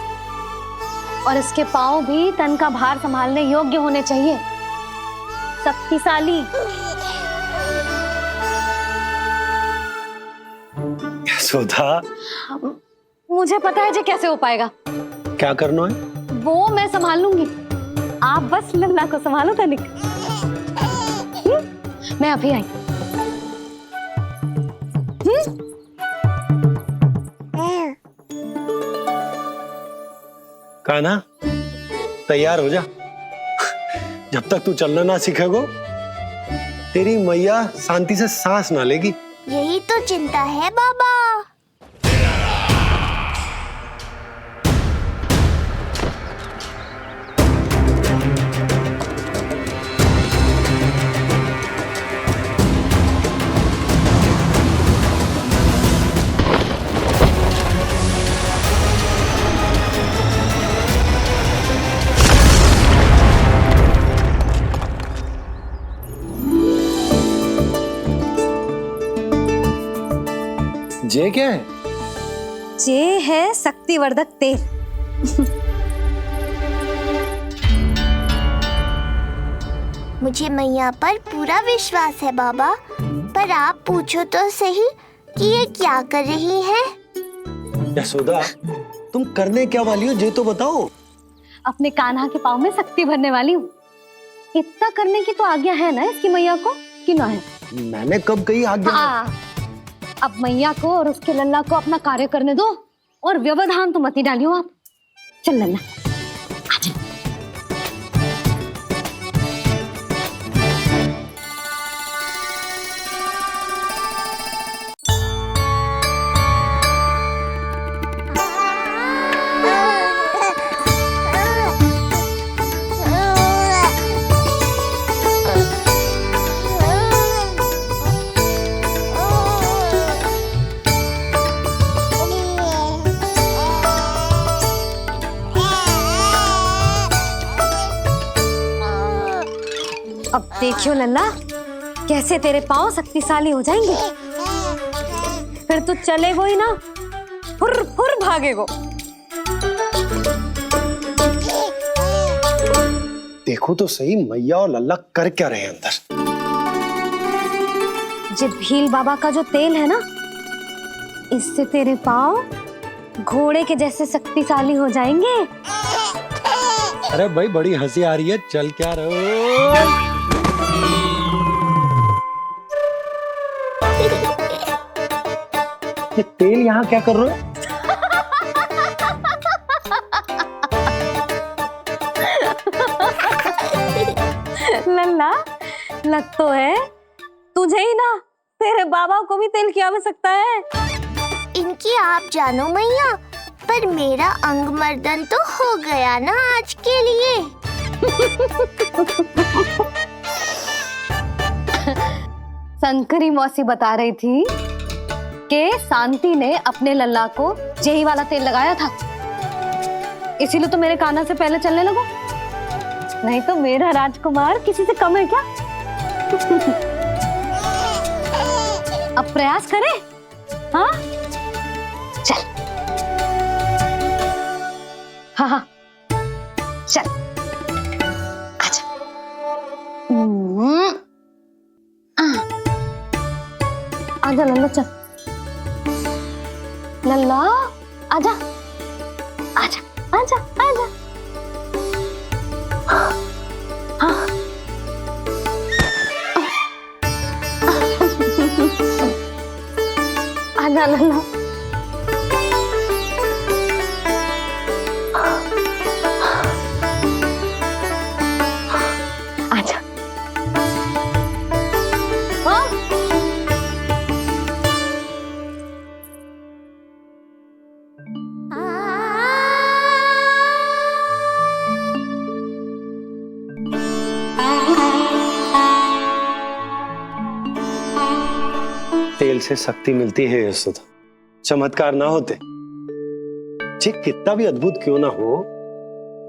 और इसके पांव भी तन का भार संभालने योग्य होने चाहिए, शक्तिशाली। यशोदा, मुझे पता है जी कैसे हो पाएगा। क्या करना है? वो मैं संभाल लूंगी, आप बस लल्ला को संभालो तनिक। मैं अभी आई। कान्हा, तैयार हो जा। जब तक तू चलना ना सीखेगो, तेरी मैया शांति से सांस ना लेगी। यही तो चिंता है बाबा। ये क्या है? ये है शक्तिवर्धक तेल। मुझे मैया पर पूरा विश्वास है बाबा, पर आप पूछो तो सही कि ये क्या कर रही है। यशोदा, तुम करने क्या वाली हो ये तो बताओ। अपने कान्हा के पाँव में शक्ति भरने वाली हूँ। इतना करने की तो आज्ञा है ना इसकी मैया को, कि ना है? मैंने कब कही आज्ञा? हाँ, अब मैया को और उसके लल्ला को अपना कार्य करने दो और व्यवधान तो मत ही डालियो आप। चल लल्ला, आजा। अब देखियो लल्ला, कैसे तेरे पाँव शक्तिशाली हो जाएंगे। फिर तू चलेगो ही ना, फुर फुर भागेगो। देखो तो सही मैया और लल्ला कर क्या रहे हैं अंदर। ये भील बाबा का जो तेल है ना, इससे तेरे पाँव घोड़े के जैसे शक्तिशाली हो जाएंगे। अरे भाई बड़ी हंसी आ रही है, चल क्या रहे। ये तेल यहाँ क्या कर रहे हो? लल्ला, लग तो है तुझे ही ना, तेरे बाबा को भी तेल की आवश्यकता है। इनकी आप जानो मैया, पर मेरा अंग मर्दन तो हो गया ना आज के लिए। शंकरी मौसी बता रही थी कि शांति ने अपने लल्ला को यही वाला तेल लगाया था, इसीलिए तो मेरे कान्हा से पहले चलने लगो। नहीं तो मेरा राजकुमार किसी से कम है क्या? अब प्रयास करें? हाँ चल, हाँ चल, आजा। आजा लल्ला, चल लल्ला, आजा आजा आजा आजा। हाँ आजा लल्ला। आजा। तेल से शक्ति मिलती है यशोदा, चमत्कार ना होते। जी कितना भी अद्भुत क्यों ना हो,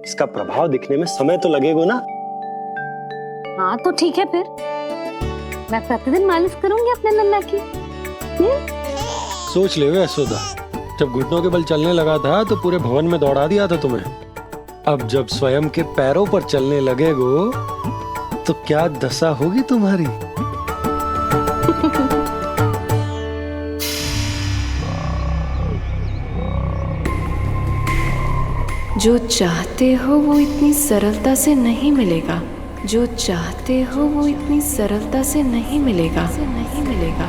इसका प्रभाव दिखने में समय तो लगेगा ना। हाँ तो ठीक है, फिर मैं प्रतिदिन मालिश करूंगी अपने लल्ला की। सोच ले यशोदा, जब घुटनों के बल चलने लगा था तो पूरे भवन में दौड़ा दिया था तुम्हें। अब जब स्वयं के पैरों पर चलने लगेगो तो क्या दशा होगी तुम्हारी। जो चाहते हो वो इतनी सरलता से नहीं मिलेगा, जो चाहते हो वो इतनी सरलता से नहीं मिलेगा, नहीं मिलेगा।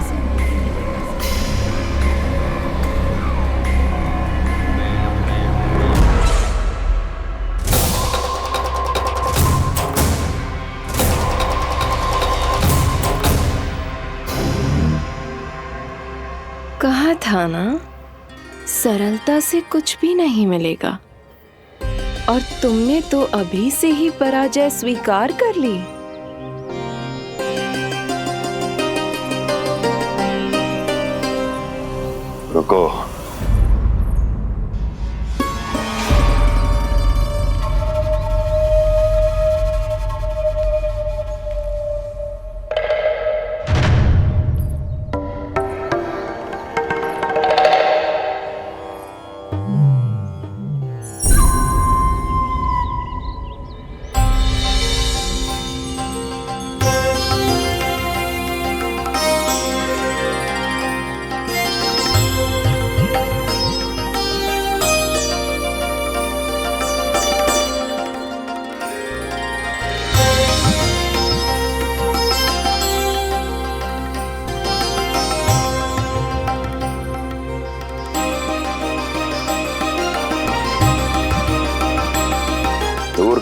कहा था ना, सरलता से कुछ भी नहीं मिलेगा। और तुमने तो अभी से ही पराजय स्वीकार कर ली। रुको,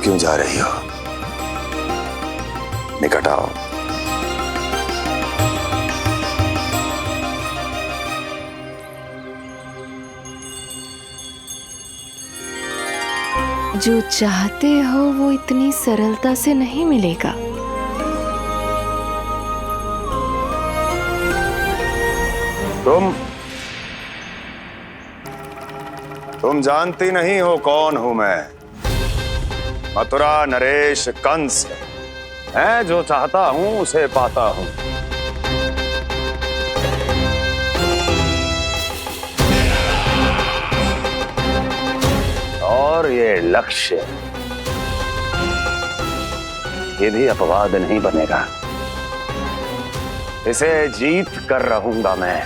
क्यों जा रही हो? निकट आओ। जो चाहते हो वो इतनी सरलता से नहीं मिलेगा। तुम जानती नहीं हो कौन हूं मैं। मथुरा नरेश कंस है, जो चाहता हूं उसे पाता हूं। और ये लक्ष्य, ये भी अपवाद नहीं बनेगा। इसे जीत कर रहूंगा मैं।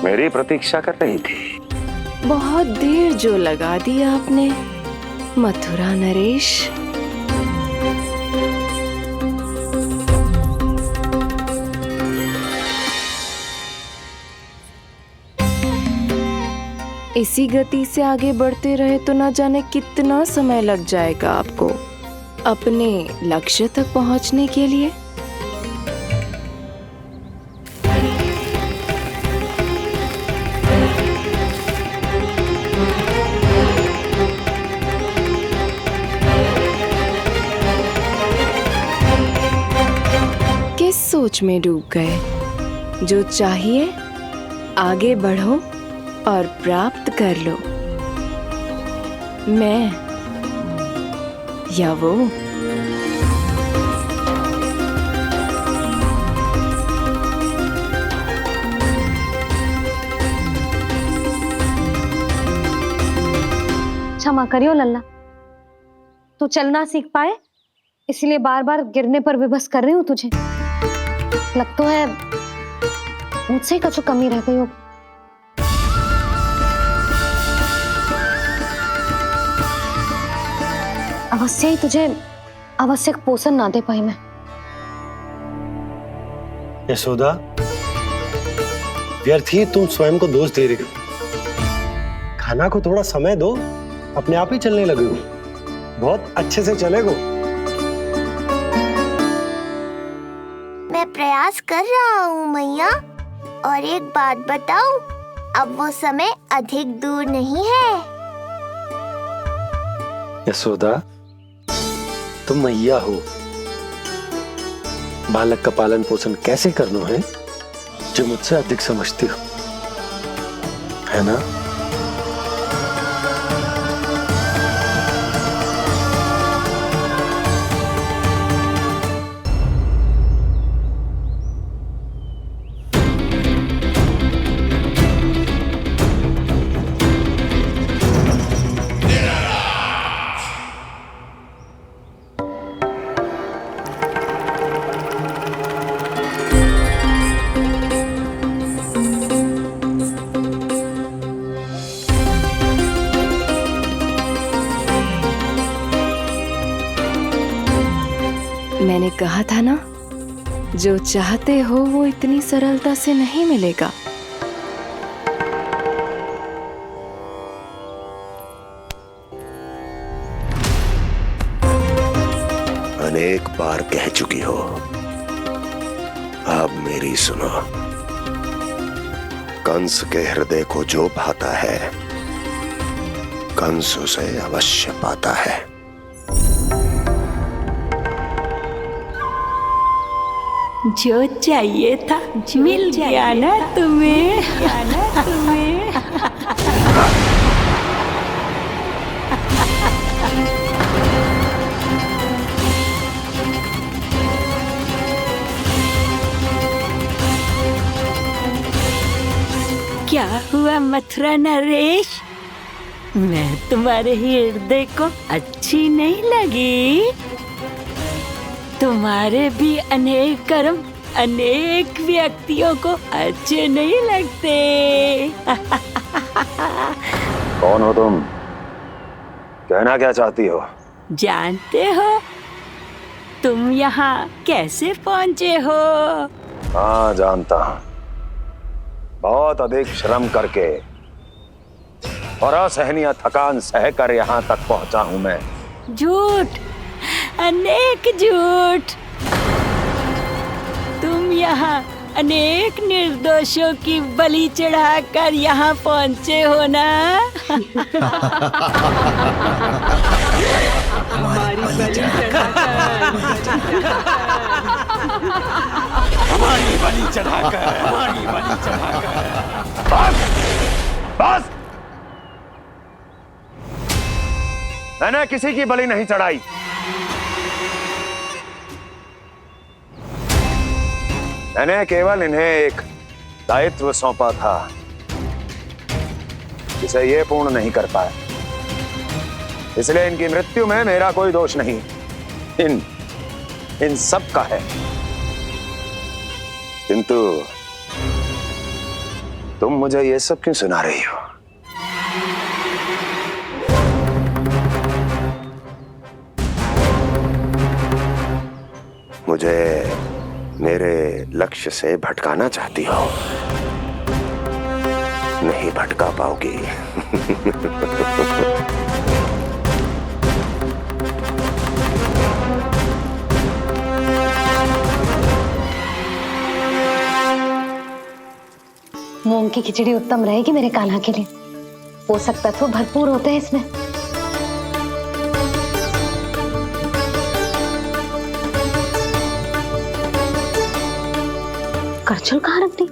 मेरी प्रतीक्षा कर रही थी। बहुत देर जो लगा दी आपने मथुरा नरेश। इसी गति से आगे बढ़ते रहे तो ना जाने कितना समय लग जाएगा आपको अपने लक्ष्य तक पहुंचने के लिए। किस सोच में डूब गए? जो चाहिए आगे बढ़ो और प्राप्त कर लो। मैं या वो? क्षमा करियो लल्ला, तू चलना सीख पाए इसलिए बार बार गिरने पर विवश कर रही हूँ तुझे। लगता है मुझसे कछु कमी रह गई हो। अवश्य ही तुझे आवश्यक पोषण ना दे पाई मैं। यशोदा, व्यर्थ ही तुम स्वयं को दोष दे रही हो। खाना को थोड़ा समय दो, अपने आप ही चलने लगे हो। बहुत अच्छे से चलेगो। मैं प्रयास कर रहा हूँ मैया। और एक बात बताऊं, अब वो समय अधिक दूर नहीं है। यशोदा, तुम मैया हो। बालक का पालन पोषण कैसे करना है जो मुझसे अधिक समझती हो, है ना? मैंने कहा था ना, जो चाहते हो वो इतनी सरलता से नहीं मिलेगा। अनेक बार कह चुकी हो, अब मेरी सुनो। कंस के हृदय को जो भाता है, कंस उसे अवश्य पाता है। जो चाहिए था मिल गया ना तुम्हें। क्या हुआ मथुरा नरेश, मैं तुम्हारे हृदय को अच्छी नहीं लगी? तुम्हारे भी अनेक कर्म अनेक व्यक्तियों को अच्छे नहीं लगते। कौन हो तुम? कहना क्या चाहती हो? जानते हो तुम यहाँ कैसे पहुँचे हो? हाँ जानता हूँ। बहुत अधिक श्रम करके और असहनीय थकान सहकर यहाँ तक पहुँचा हूँ मैं। झूठ, अनेक झूठ। तुम यहाँ अनेक निर्दोषों की बलि चढ़ाकर यहाँ पहुँचे हो ना? हमारी बलि चढ़ाकर बस! मैंने किसी की बलि नहीं चढ़ाई। मैंने केवल इन्हें एक दायित्व सौंपा था, जिसे ये पूर्ण नहीं कर पाए। इसलिए इनकी मृत्यु में मेरा कोई दोष नहीं, इन सब का है। किंतु तुम मुझे ये सब क्यों सुना रही हो? मुझे मेरे लक्ष्य से भटकाना चाहती हो? नहीं भटका पाओगी। मूंग की खिचड़ी उत्तम रहेगी मेरे कान्हा के लिए। पोषक तत्व भरपूर होते हैं इसमें। करछुल कहाँ रख दी?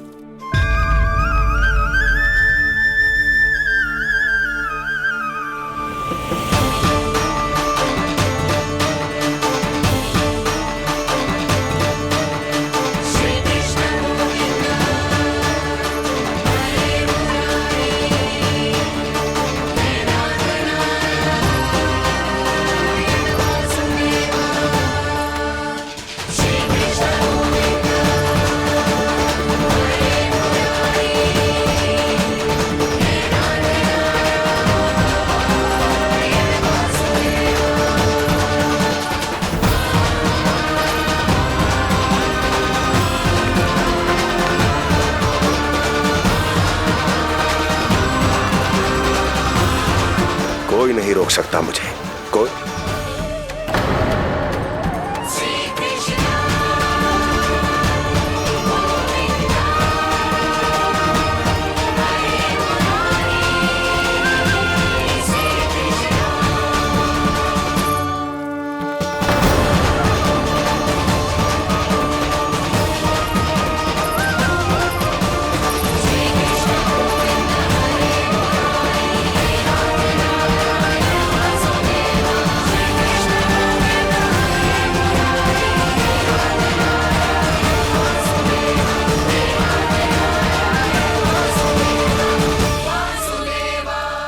कोई नहीं रोक सकता मुझे, कोई।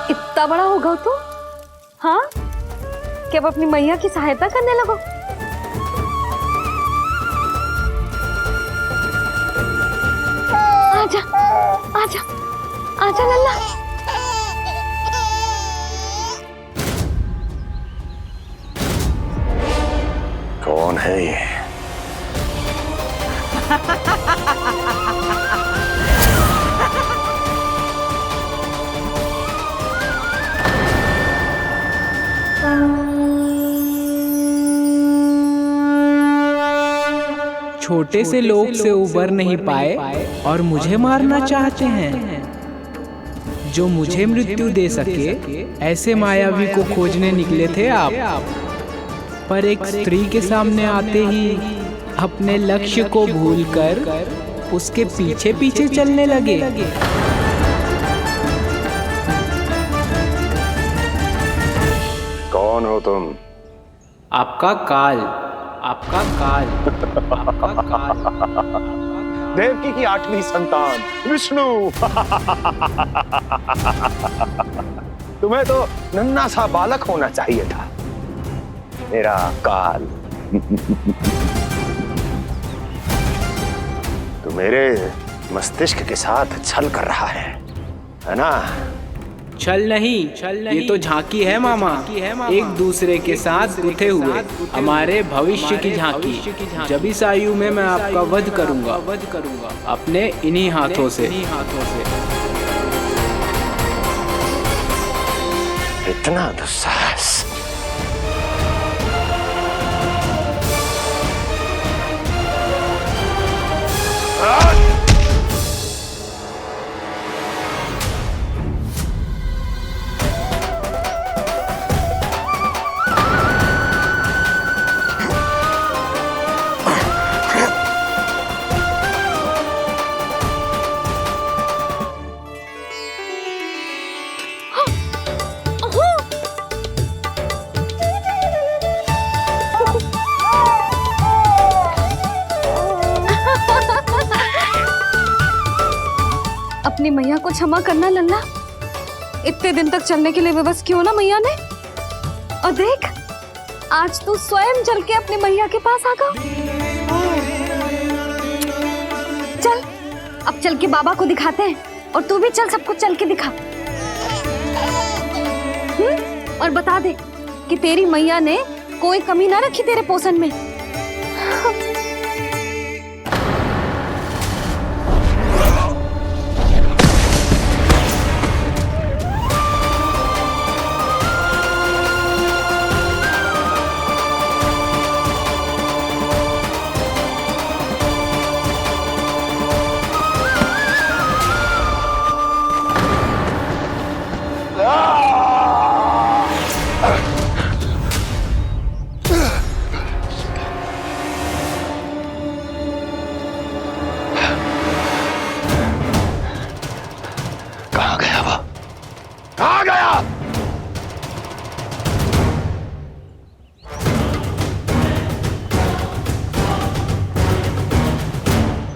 इतना बड़ा हो गया तू? हाँ, कि अब अपनी मैया की सहायता करने लगो। आजा, आजा, आजा लल्ला। कौन है ये? छोटे से लोग से उबर नहीं पाए और मुझे मारना चाहते हैं। जो मुझे मृत्यु दे सके ऐसे मायावी को खोजने निकले थे आप, पर एक स्त्री के सामने आते ही अपने लक्ष्य को भूलकर उसके पीछे पीछे चलने लगे। कौन हो तुम? आपका काल, आपका काल, आपका काल। देवकी की 8वीं संतान विष्णु। तुम्हें तो नन्हा सा बालक होना चाहिए था, मेरा काल। तो मेरे मस्तिष्क के साथ छल कर रहा है ना? छल नहीं, ये तो झांकी है मामा। एक दूसरे के साथ गुथे हुए हमारे भविष्य की झांकी। जब इस आयु में मैं आपका वध करूंगा अपने इन्हीं हाथों से। इतना दुस्साहस! अपनी मैया को क्षमा करना लल्ला। इतने दिन तक चलने के लिए विवश क्यों ना मैया ने। और देख, आज तू स्वयं चल के अपनी मैया के पास आ गया। चल, अब चल के बाबा को दिखाते हैं। और तू भी चल, सबको चल के दिखा। और बता दे कि तेरी मैया ने कोई कमी ना रखी तेरे पोषण में।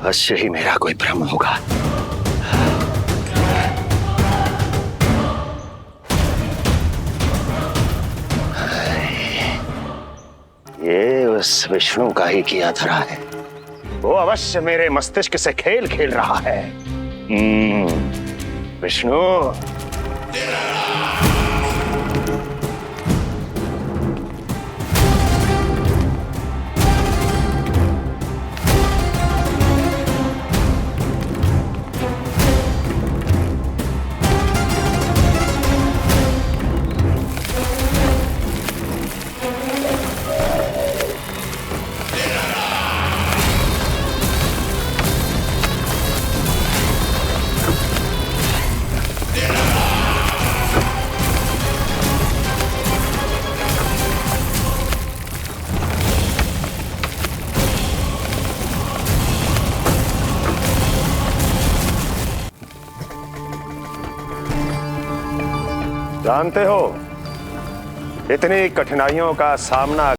अवश्य ही मेरा कोई भ्रम होगा। ये उस विष्णु का ही किया धरा है। वो अवश्य मेरे मस्तिष्क से खेल खेल रहा है। विष्णु, जानते हो, इतनी कठिनाइयों का सामना